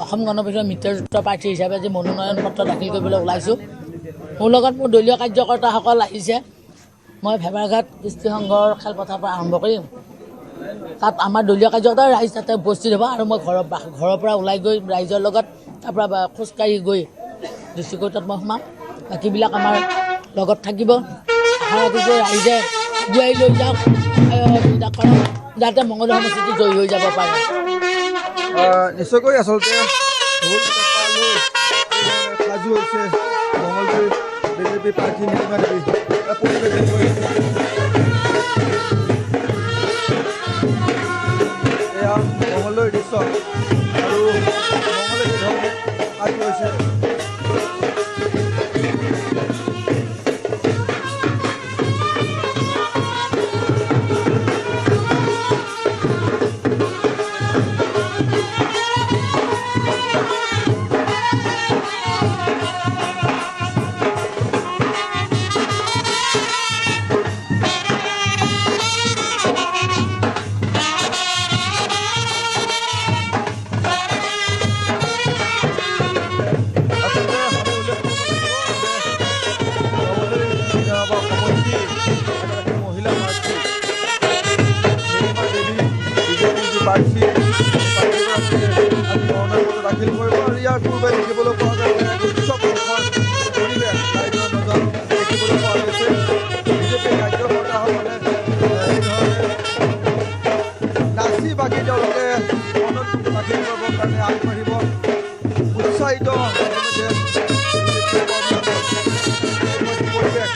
অসম গণ পৰিষদৰ মিত্ৰজোঁটৰ প্ৰাৰ্থী হিচাপে আজি মনোনয়ন পত্ৰ দাখিল কৰিবলৈ ওলাইছোঁ। মোৰ লগত মোৰ দলীয় কাৰ্যকৰ্তাসকল আহিছে। মই ভেবাৰঘাট কৃষ্টি সংঘৰ খেলপথাৰৰ পৰা আৰম্ভ কৰিম। তাত আমাৰ দলীয় কাৰ্যকৰ্তা ৰাইজ তাতে উপস্থিত হ'ব, আৰু মই ঘৰৰ পৰা ওলাই গৈ ৰাইজৰ লগত তাৰ পৰা খোজকাঢ়ি গৈ ডিষ্ট্ৰিক্ট কোৰ্টত মই সোমাম। বাকীবিলাক আমাৰ লগত থাকিব। আশা ৰাখিছোঁ ৰাইজে আগুৱাই লৈ যাওক, যাতে মঙলদৈ সমষ্টিটো জয়ী হৈ যাব পাৰে। নিশ্চয়কৈ আচলতে ঢোল পেঁপা লৈ সাজু হৈছে মঙলদৈ বিজেপি প্ৰাৰ্থী নীলিমা দেৱী। এয়া মঙলদৈৰ দৃশ্য, আৰু মঙলদৈ বিধৰণে সাজু হৈছে। দাখিল কৰিব, আৰু ইয়াৰ পূৰ্বে দেখিবলৈ পোৱা যায় উৎসৱমুখৰ পৰিৱেশ ৰাইজৰ মাজত দেখিবলৈ পোৱা গৈছে। বিজেপি কাৰ্যকৰ্তাসকলে এই ধৰণে নাচি বাগি তেওঁলোকে মনোনয়ন দাখিল কৰিবৰ কাৰণে আগবাঢ়িব। উৎসাহিত পৰিৱেশ।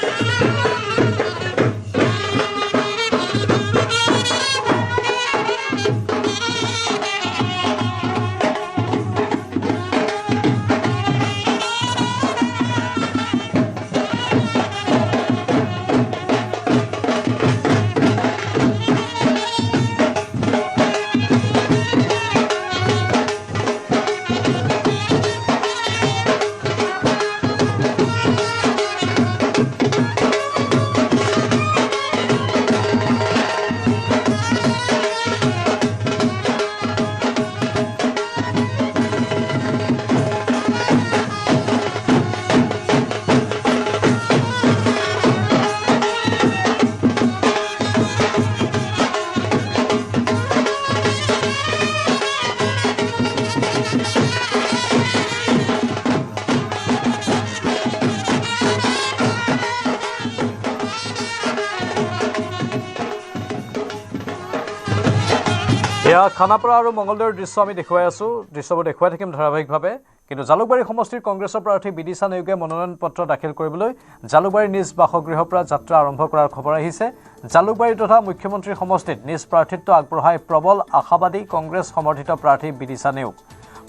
এয়া খানাপাৰা আৰু মঙলদৈৰ দৃশ্য আমি দেখুৱাই আছোঁ। দৃশ্যবোৰ দেখুৱাই থাকিম ধাৰাবাহিকভাৱে। কিন্তু জালুকবাৰী সমষ্টিৰ কংগ্ৰেছৰ প্ৰাৰ্থী বিদিশা নেওগে মনোনয়ন পত্ৰ দাখিল কৰিবলৈ জালুকবাৰীৰ নিজ বাসগৃহৰ পৰা যাত্ৰা আৰম্ভ কৰাৰ খবৰ আহিছে। জালুকবাৰী তথা মুখ্যমন্ত্ৰী সমষ্টিত নিজ প্ৰাৰ্থিত্ব আগবঢ়াই প্ৰবল আশাবাদী কংগ্ৰেছ সমৰ্থিত প্ৰাৰ্থী বিদিশা নেওগ।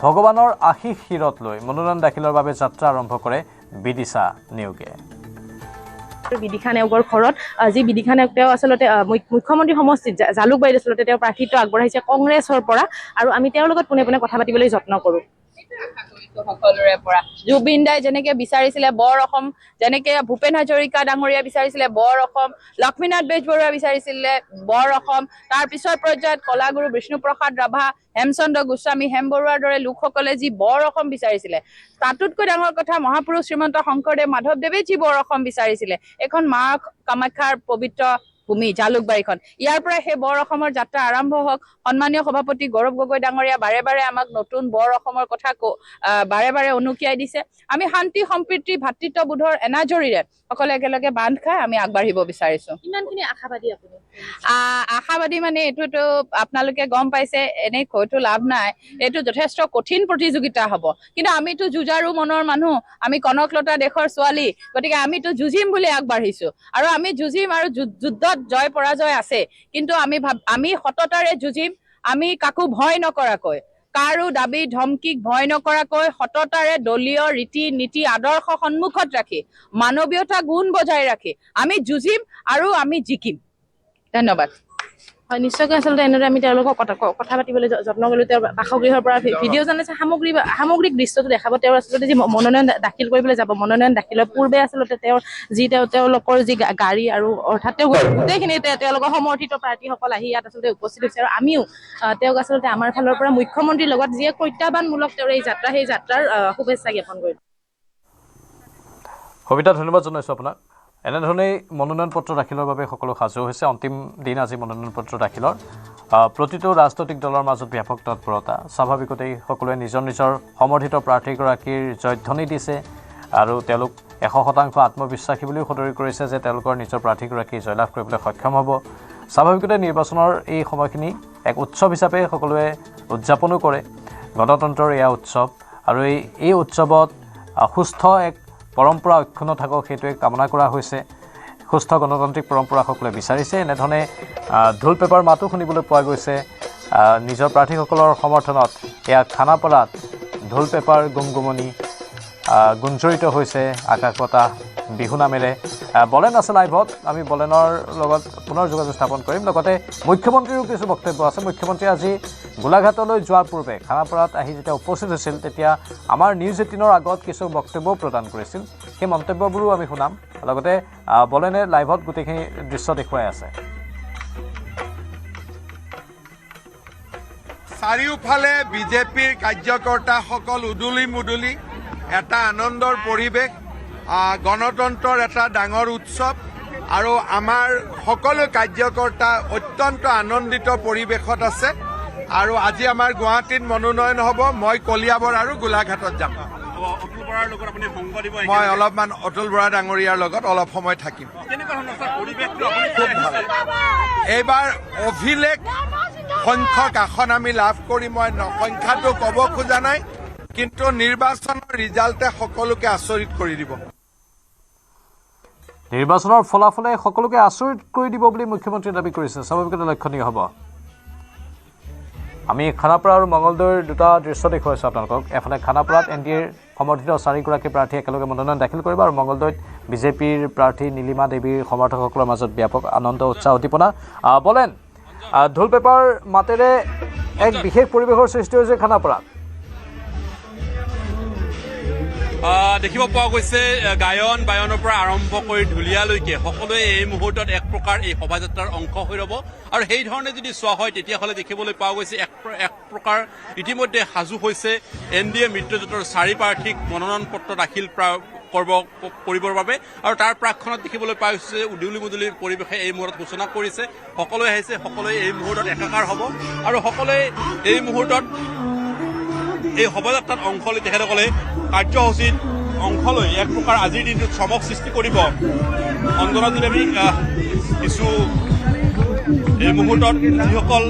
ভগৱানৰ আশীষ শিৰত লৈ মনোনয়ন দাখিলৰ বাবে যাত্ৰা আৰম্ভ কৰে বিদিশা নেওগে। বিদিশা নেওগৰ ঘৰত যি বিদিশা নেওগ তেওঁ আচলতে মুখ্যমন্ত্ৰী সমষ্টিত জালুকবাৰীত আচলতে তেওঁ প্ৰাৰ্থিত্ব আগবঢ়াইছে কংগ্ৰেছৰ পৰা, আৰু আমি তেওঁৰ লগত পোনে পোনে কথা পাতিবলৈ যত্ন কৰোঁ। সকলোৰে পৰা জুবিন দাই যেনেকে বিচাৰিছিলে বৰ অসম, যেনেকে ভূপেন হাজৰিকা ডাঙৰীয়া বিচাৰিছিলে বৰ অসম, লক্ষ্মীনাথ বেজবৰুৱা বিচাৰিছিলে বৰ অসম, তাৰ পিছৰ পৰ্যায়ত কলাগুৰু বিষ্ণুপ্ৰসাদ ৰাভা, হেমচন্দ্ৰ গোস্বামী, হেম বৰুৱাৰ দৰে লোকসকলে যি বৰ অসম বিচাৰিছিলে, তাতোতকৈ ডাঙৰ কথা মহাপুৰুষ শ্ৰীমন্ত শংকৰদেৱ মাধৱদেৱে যি বৰ অসম বিচাৰিছিলে, এখন মা কামাখ্যাৰ পবিত্ৰ ভূমি জালুকবাৰীখন, ইয়াৰ পৰা সেই বৰ অসমৰ যাত্ৰা আৰম্ভ হওক। সন্মানীয় সভাপতি গৌৰৱ গগৈ ডাঙৰীয়া বাৰে বাৰে আমাক নতুন বৰ অসমৰ কথা বাৰে বাৰে উনুকিয়াই দিছে। আমি শান্তি সম্প্ৰীতি ভাতৃত্ববোধৰ এনাজৰীৰে সকলে একেলগে বান্ধ খাই আমি আগবাঢ়িব বিচাৰিছো। কিমানখিনি আশাবাদী আপুনি? আশাবাদী মানে এইটোতো আপোনালোকে গম পাইছে, এনেই কৈতো লাভ নাই, এইটো যথেষ্ট কঠিন প্ৰতিযোগিতা হ'ব, কিন্তু আমিতো যুঁজাৰু মনৰ মানুহ, আমি কনকলতা দেশৰ ছোৱালী, গতিকে আমিতো যুঁজিম বুলি আগবাঢ়িছো, আৰু আমি যুঁজিম, আৰু যুদ্ধত জয় পৰাজয় আছে, কিন্তু আমি সততাৰে যুঁজিম, আমি কাকো ভয় নকৰাকৈ, কাৰো দাবী ধমকিক ভয় নকৰাকৈ, সততাৰে দলীয় ৰীতি নীতি আদৰ্শ সন্মুখত ৰাখি, মানৱীয়তা গুণ বজাই ৰাখি আমি যুঁজিম আৰু আমি জিকিম। ধন্যবাদ। হয়, নিশ্চয়কৈ আচলতে এনেদৰে আমি তেওঁলোকক কথা পাতিবলৈ যত্ন কৰিলোঁ। তেওঁৰ বাসগৃহৰ পৰা ভিডিঅ' জানিছে সামগ্ৰিক দৃশ্যটো দেখাব। তেওঁৰ আচলতে যি মনোনয়ন দাখিল কৰিবলৈ যাব, মনোনয়ন দাখিলৰ পূৰ্বে আচলতে তেওঁলোকৰ যি গাড়ী, আৰু অৰ্থাৎ তেওঁ গোটেইখিনি তেওঁলোকৰ সমৰ্থিত প্ৰাৰ্থীসকল আহি ইয়াত আচলতে উপস্থিত হৈছে, আৰু আমিও তেওঁক আচলতে আমাৰ ফালৰ পৰা মুখ্যমন্ত্ৰীৰ লগত যিয়ে প্ৰত্যাহ্বানমূলক তেওঁৰ এই যাত্ৰা, সেই যাত্ৰাৰ শুভেচ্ছা জ্ঞাপন কৰিলোঁ। সবিতা, ধন্যবাদ জনাইছোঁ আপোনাক। এনেধৰণেই মনোনয়ন পত্ৰ দাখিলৰ বাবে সকলো সাজু হৈছে। অন্তিম দিন আজি মনোনয়ন পত্ৰ দাখিলৰ। প্ৰতিটো ৰাজনৈতিক দলৰ মাজত ব্যাপক তৎপৰতা। স্বাভাৱিকতেই সকলোৱে নিজৰ নিজৰ সমৰ্থিত প্ৰাৰ্থীগৰাকীৰ জয়ধ্বনি দিছে, আৰু তেওঁলোক 100% আত্মবিশ্বাসী বুলিও সদৰি কৰিছে যে তেওঁলোকৰ নিজৰ প্ৰাৰ্থীগৰাকী জয়লাভ কৰিবলৈ সক্ষম হ'ব। স্বাভাৱিকতে নিৰ্বাচনৰ এই সময়খিনি এক উৎসৱ হিচাপে সকলোৱে উদযাপনো কৰে। গণতন্ত্ৰৰ এয়া উৎসৱ, আৰু এই উৎসৱত সুস্থ এক পৰম্পৰা অক্ষুণ্ণ থাকক সেইটোৱে কামনা কৰা হৈছে। সুস্থ গণতান্ত্ৰিক পৰম্পৰা সকলোৱে বিচাৰিছে। এনেধৰণে ঢোল পেপাৰ মাতো শুনিবলৈ পোৱা গৈছে নিজৰ প্ৰাৰ্থীসকলৰ সমৰ্থনত। এয়া খানাপাৰাত ঢোল পেপাৰ গুমগুমনি গুঞ্জৰিত হৈছে আকাশ বতাহ বিহু নামেৰে। বলেন আছে লাইভত, আমি বলেনৰ লগত পুনৰ যোগাযোগ স্থাপন কৰিম। লগতে মুখ্যমন্ত্ৰীৰো কিছু বক্তব্য আছে। মুখ্যমন্ত্ৰীয়ে আজি গোলাঘাটলৈ যোৱাৰ পূৰ্বে খানাপাৰাত আহি যেতিয়া উপস্থিত হৈছিল, তেতিয়া আমাৰ নিউজ 18ৰ আগত কিছু বক্তব্যও প্ৰদান কৰিছিল। সেই মন্তব্যবোৰো আমি শুনাম। লগতে বলেনে লাইভত গোটেইখিনি দৃশ্য দেখুৱাই আছে। চাৰিওফালে বিজেপিৰ কাৰ্যকৰ্তাসকল উদুলি মুদুলি, এটা আনন্দৰ পৰিৱেশ, গণতন্ত্ৰৰ এটা ডাঙৰ উৎসৱ, আৰু আমাৰ সকলো কাৰ্যকৰ্তা অত্যন্ত আনন্দিত পৰিৱেশত আছে। আৰু আজি আমাৰ গুৱাহাটীত মনোনয়ন হ'ব। মই কলিয়াবৰ আৰু গোলাঘাটত যাম। মই অলপমান অতুল বৰা ডাঙৰীয়াৰ লগত অলপ সময় থাকিম। খুব ভাল। এইবাৰ অভিলেখ সংখ্যক আসন আমি লাভ কৰি, মই সংখ্যাটো ক'ব খোজা নাই, কিন্তু নিৰ্বাচনৰ ৰিজাল্টে সকলোকে আচৰিত কৰি দিব। নিৰ্বাচনৰ ফলাফলে সকলোকে আচৰিত কৰি দিব বুলি মুখ্যমন্ত্ৰীয়ে দাবী কৰিছে। স্বাভাৱিকতে লক্ষণীয় হ'ব। আমি খানাপাৰা আৰু মঙলদৈৰ দুটা দৃশ্য দেখুৱাইছোঁ আপোনালোকক। এফালে খানাপাৰাত NDAৰ সমৰ্থিত 4গৰাকী প্ৰাৰ্থী একেলগে মনোনয়ন দাখিল কৰিব, আৰু মঙলদৈত বিজেপিৰ প্ৰাৰ্থী নীলিমা দেৱীৰ সমৰ্থকসকলৰ মাজত ব্যাপক আনন্দ উৎসাহ উদ্দীপনা। বলেন, ঢোল পেপাৰ মাতেৰে এক বিশেষ পৰিৱেশৰ সৃষ্টি হৈছে খানাপাৰাত। দেখিব পোৱা গৈছে গায়ন বায়নৰ পৰা আৰম্ভ কৰি ঢুলীয়ালৈকে সকলোৱে এই মুহূৰ্তত এক প্ৰকাৰ এই শোভাযাত্ৰাৰ অংশ হৈ ৰ'ব। আৰু সেই ধৰণে যদি চোৱা হয় তেতিয়াহ'লে দেখিবলৈ পোৱা গৈছে এক প্ৰকাৰ ইতিমধ্যে সাজু হৈছে NDA মিত্ৰজোঁটৰ 4 প্ৰাৰ্থীক মনোনয়ন পত্ৰ দাখিল কৰিবৰ বাবে। আৰু তাৰ প্ৰাকখনত দেখিবলৈ পোৱা গৈছে উদুলি মুদুলি পৰিৱেশে এই মুহূৰ্তত সূচনা কৰিছে। সকলোৱে আহিছে, সকলোৱে এই মুহূৰ্তত একাকাৰ হ'ব, আৰু সকলোৱে এই মুহূৰ্তত এই শোভাযাত্ৰাত অংশ লৈ তেখেতসকলে কাৰ্যসূচীত অংশ লৈ এক প্ৰকাৰ আজিৰ দিনটোত চমক সৃষ্টি কৰিব। অঞ্জনাত যদি আমি কিছু এই মুহূৰ্তত যিসকল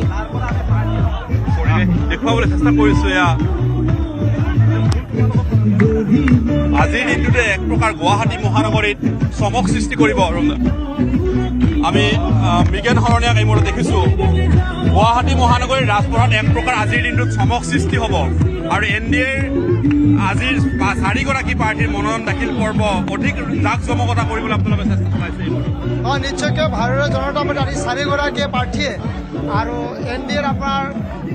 দেখুৱাবলৈ চেষ্টা কৰিছোঁ, এয়া আজিৰ দিনটোতে এক প্ৰকাৰ গুৱাহাটী মহানগৰীত চমক সৃষ্টি কৰিব। আমি মৃগেন শৰণীয়াক এই মুহূৰ্তত দেখিছোঁ গুৱাহাটী মহানগৰীৰ ৰাজপথত এক প্ৰকাৰ আজিৰ দিনটোত চমক সৃষ্টি হ'ব আৰু NDAৰ আজিৰ 4গৰাকী প্ৰাৰ্থীৰ মনোনয়ন দাখিল পৰ্ব অধিক জাক জমকতা কৰিবলৈ আপোনালোকে চেষ্টা চলাইছে। নিশ্চয়কৈ ভাৰতীয় জনতা পাৰ্টি আজি 4গৰাকী প্ৰাৰ্থীয়ে আৰু NDAৰ আপোনাৰ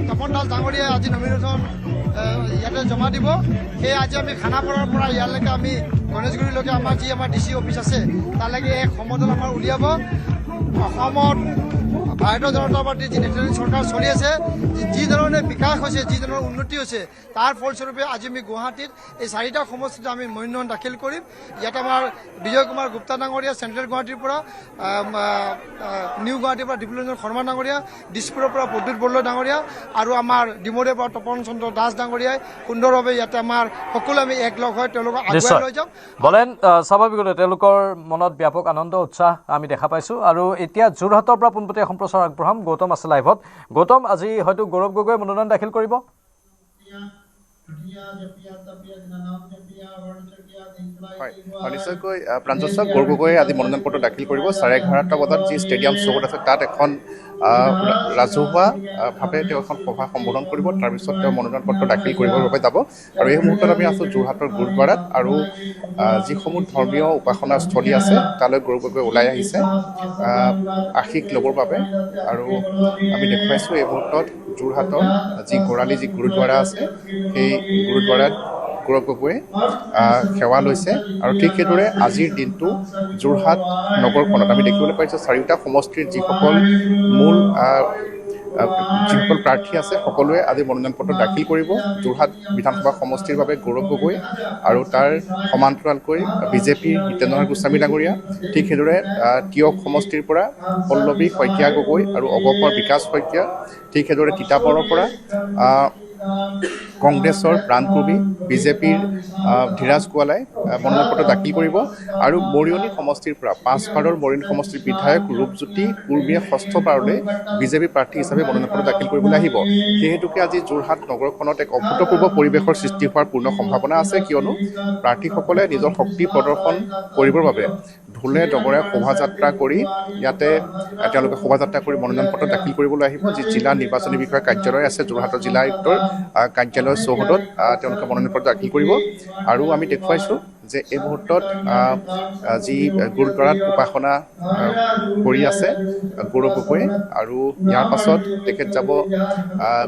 তপন দাস ডাঙৰীয়াই আজি নমিনেশ্যন ইয়াতে জমা দিব। সেয়ে আজি আমি খানাপাৰাৰ পৰা ইয়ালৈকে আমি গণেশগুৰিলৈকে আমাৰ যি আমাৰ DC অফিচ আছে তালৈকে এক সমদল আমাৰ উলিয়াব। অসমত ভাৰতীয় জনতা পাৰ্টিৰ যি নেতৃত্বাধীন চৰকাৰ চলি আছে, যি ধৰণে বিকাশ হৈছে, যি ধৰণৰ উন্নতি হৈছে, তাৰ ফলস্বৰূপে আজি আমি গুৱাহাটীত এই 4টা সমষ্টিত আমি মনোনয়ন দাখিল কৰিম। ইয়াত আমাৰ বিজয় কুমাৰ গুপ্তা ডাঙৰীয়া চেণ্ট্ৰেল গুৱাহাটীৰ পৰা, নিউ গুৱাহাটীৰ পৰা ডিপ্ল'ৰঞ্জন শৰ্মা ডাঙৰীয়া, দিছপুৰৰ পৰা প্ৰদ্যুৎ বৰদলৈ ডাঙৰীয়া আৰু আমাৰ ডিমৌৰীৰ পৰা তপন চন্দ্ৰ দাস ডাঙৰীয়াই সুন্দৰভাৱে ইয়াতে আমাৰ সকলো আমি একলগ হৈ তেওঁলোকক আগুৱাই লৈ যাম। বলেন স্বাভাৱিকতে তেওঁলোকৰ মনত ব্যাপক আনন্দ উৎসাহ আমি দেখা পাইছোঁ। আৰু এতিয়া যোৰহাটৰ পৰা পোনপটীয়া সম্প্ৰচাৰ আগবঢ়াম। গৌতম আছে লাইভত। গৌতম, আজি হয়তো গৌৰৱ গগৈয়ে মনোনয়ন দাখিল কৰিব। হয়, নিশ্চয়কৈ প্ৰাঞ্জল ছাৰ, গৌৰৱ গগৈয়ে আজি মনোনয়ন পত্ৰ দাখিল কৰিব। 11:30 বজাত যি ষ্টেডিয়াম চৌহদ আছে তাত এখন ৰাজহুৱাভাৱে তেওঁ এখন সভা সম্বোধন কৰিব। তাৰপিছত তেওঁ মনোনয়ন পত্ৰ দাখিল কৰিবৰ বাবে যাব। আৰু এই মুহূৰ্তত আমি আছোঁ যোৰহাটৰ গুৰুদ্বাৰাত আৰু যিসমূহ ধৰ্মীয় উপাসনাস্থলী আছে তালৈ গৌৰৱ গগৈ ওলাই আহিছে আশীষ ল'বৰ বাবে। আৰু আমি দেখুৱাইছোঁ এই মুহূৰ্তত যোৰহাটৰ যি গৰালি যি গুৰুদ্বাৰা আছে সেই গুৰুদ্বাৰাত গৌৰৱ গগৈয়ে সেৱা লৈছে। আৰু ঠিক সেইদৰে আজিৰ দিনটো যোৰহাট নগৰখনত আমি দেখিবলৈ পাইছোঁ 4টা সমষ্টিৰ যিসকল মূল যিসকল প্ৰাৰ্থী আছে সকলোৱে আজি মনোনয়ন পত্ৰ দাখিল কৰিব। যোৰহাট বিধানসভা সমষ্টিৰ বাবে গৌৰৱ গগৈ আৰু তাৰ সমান্তৰালকৈ বিজেপিৰ হিতেন্দ্ৰনাথ গোস্বামী ডাঙৰীয়া, ঠিক সেইদৰে তিয়ক সমষ্টিৰ পৰা পল্লৱী শইকীয়া গগৈ আৰু অগপৰ বিকাশ শইকীয়া, ঠিক সেইদৰে তিতাবৰৰ পৰা কংগ্ৰেছৰ প্ৰাণকৰ্মী বিজেপিৰ ধীৰাজ গোৱালাই মনোনয়ন পত্ৰ দাখিল কৰিব। আৰু মৰিয়নি সমষ্টিৰ পৰা 5বাৰৰ মৰিয়নি সমষ্টিৰ বিধায়ক ৰূপজ্যোতি কুৰ্মীয়ে 6ঠবাৰলৈ বিজেপি প্ৰাৰ্থী হিচাপে মনোনয়ন পত্ৰ দাখিল কৰিবলৈ আহিব। সেই হেতুকে আজি যোৰহাট নগৰখনত এক অভূতপূৰ্ব পৰিৱেশৰ সৃষ্টি হোৱাৰ পূৰ্ণ সম্ভাৱনা আছে, কিয়নো প্ৰাৰ্থীসকলে নিজৰ শক্তি প্ৰদৰ্শন কৰিবৰ বাবে ঢোলে ডগৰে শোভাযাত্ৰা কৰি ইয়াতে তেওঁলোকে শোভাযাত্ৰা কৰি মনোনয়ন পত্ৰ দাখিল কৰিবলৈ আহিব। যি জিলা নিৰ্বাচনী বিষয়া কাৰ্যালয় আছে যোৰহাটৰ জিলা আয়ুক্তৰ কাৰ্যালয় চৌহদত তেওঁলোকে মনোনয়ন পত্ৰ দাখিল কৰিব। আৰু আমি দেখুৱাইছোঁ যে এই মুহূৰ্তত যি গুৰুদ্বাৰাত উপাসনা কৰি আছে গৌৰৱ গগৈয়ে, আৰু ইয়াৰ পাছত তেখেত যাব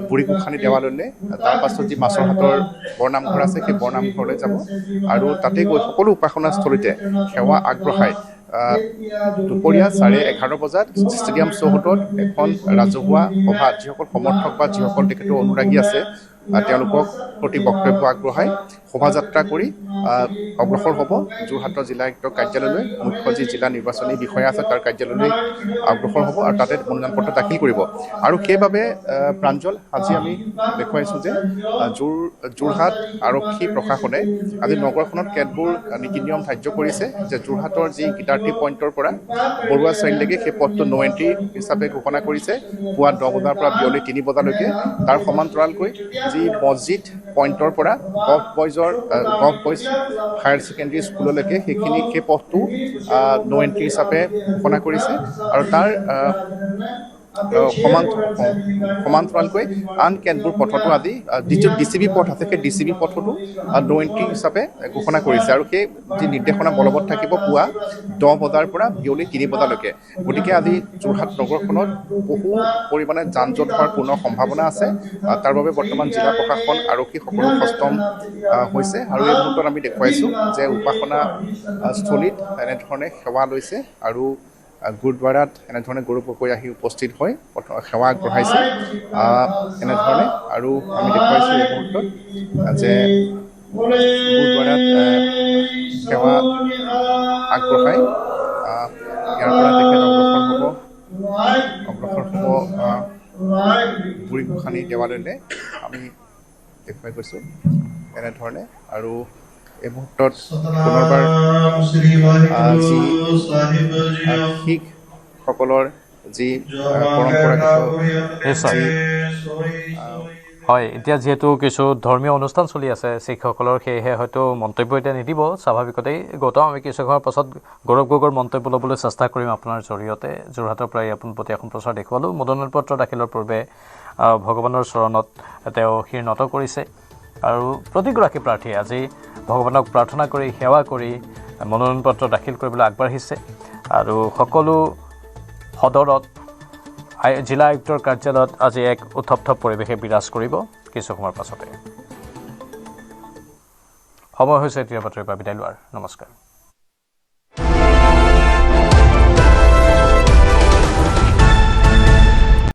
বুঢ়ীগোসানী দেৱালয়লৈ। তাৰ পাছত যি মাছৰহাটৰ বৰনামঘৰ আছে সেই বৰনামঘৰলৈ যাব আৰু তাতে গৈ সকলো উপাসনাস্থলীতে সেৱা আগবঢ়াই দুপৰীয়া 11:30 বজাত ষ্টেডিয়াম চৌহদত এখন ৰাজহুৱা সভাত যিসকল সমৰ্থক বা যিসকল তেখেতৰ অনুৰাগী আছে তেওঁলোকক প্ৰতি বক্তব্য আগবঢ়াই শোভাযাত্ৰা কৰি অগ্ৰসৰ হ'ব যোৰহাটৰ জিলা আয়ুক্তৰ কাৰ্যালয়লৈ। মুখ্য যি জিলা নিৰ্বাচনী বিষয়া আছে তাৰ কাৰ্যালয়লৈ অগ্ৰসৰ হ'ব আৰু তাতে মনোনয়ন পত্ৰ দাখিল কৰিব। আৰু সেইবাবে প্ৰাঞ্জল, আজি আমি দেখুৱাইছোঁ যে যোৰহাট আৰক্ষী প্ৰশাসনে আজি নগৰখনত কেতবোৰ নীতি নিয়ম ধাৰ্য কৰিছে যে যোৰহাটৰ যি গীতাৰ্থী পইণ্টৰ পৰা বৰুৱা চাৰিআলিলৈকে সেই পথটো ন' এণ্ট্ৰি হিচাপে ঘোষণা কৰিছে পুৱা 10 বজাৰ পৰা বিয়লি 3 বজালৈকে। তাৰ সমান্তৰালকৈ যি মছজিদ পইণ্টৰ পৰা গভ বইজ হায়াৰ ছেকেণ্ডেৰী স্কুললৈকে সেই পথটো ন' এণ্ট্ৰি হিচাপে ঘোষণা কৰিছে। আৰু তাৰ সমান্তৰালকৈ আন কেতবোৰ পথতো আজি যিটো DCB পথ আছে সেই DCB পথতো ন' এণ্ট্ৰি হিচাপে ঘোষণা কৰিছে। আৰু সেই যি নিৰ্দেশনা বলবৎ থাকিব পুৱা 10 বজাৰ পৰা বিয়লি 3 বজালৈকে। গতিকে আজি যোৰহাট নগৰখনত বহু পৰিমাণে যান জঁট হোৱাৰ পূৰ্ণ সম্ভাৱনা আছে। তাৰ বাবে বৰ্তমান জিলা প্ৰশাসন আৰক্ষী সকলো সষ্টম হৈছে। আৰু এই মুহূৰ্তত আমি দেখুৱাইছোঁ যে উপাসনা স্থলীত এনেধৰণে সেৱা লৈছে আৰু গুৰুদ্বাৰাত এনেধৰণে গৌৰৱ গগৈ আহি উপস্থিত হৈ সেৱা আগবঢ়াইছে এনেধৰণে। আৰু আমি দেখুৱাইছোঁ এই মুহূৰ্তত যে গুৰুদ্বাৰাত সেৱা আগবঢ়াই ইয়াৰ পৰা তেখেত অগ্ৰসৰ হ'ব বুঢ়ীগোসানী দেৱালয়লৈ আমি দেখুৱাই গৈছোঁ এনেধৰণে। আৰু এই মুহূৰ্তত পুনৰবাৰ যি শিখসকলৰ যি পৰম্পৰাগত হয়, এতিয়া যিহেতু কিছু ধৰ্মীয় অনুষ্ঠান চলি আছে শিখসকলৰ, সেয়েহে হয়তো মন্তব্য এতিয়া নিদিব স্বাভাৱিকতেই। গৌতম, আমি কিছু সময়ৰ পাছত গৌৰৱ গগৈৰ মন্তব্য ল'বলৈ চেষ্টা কৰিম আপোনাৰ জৰিয়তে। যোৰহাটৰ পৰাই পোনপটীয়া এখন প্ৰচাৰ দেখুৱালোঁ। মনোনয়ন পত্ৰ দাখিলৰ পূৰ্বে ভগৱানৰ চৰণত তেওঁ শিৰ নত কৰিছে আৰু প্ৰতিগৰাকী প্ৰাৰ্থীয়ে আজি ভগৱানক প্ৰাৰ্থনা কৰি সেৱা কৰি মনোনয়ন পত্ৰ দাখিল কৰিবলৈ আগবাঢ়িছে আৰু সকলো সদৰত জিলা আয়ুক্তৰ কাৰ্যালয়ত আজি এক উত্তপ্ত পৰিৱেশে বিৰাজ কৰিব কিছু সময়ৰ পাছতে। সময় হৈছে এতিয়া বাতৰিৰ পৰা বিদায় লোৱাৰ। নমস্কাৰ।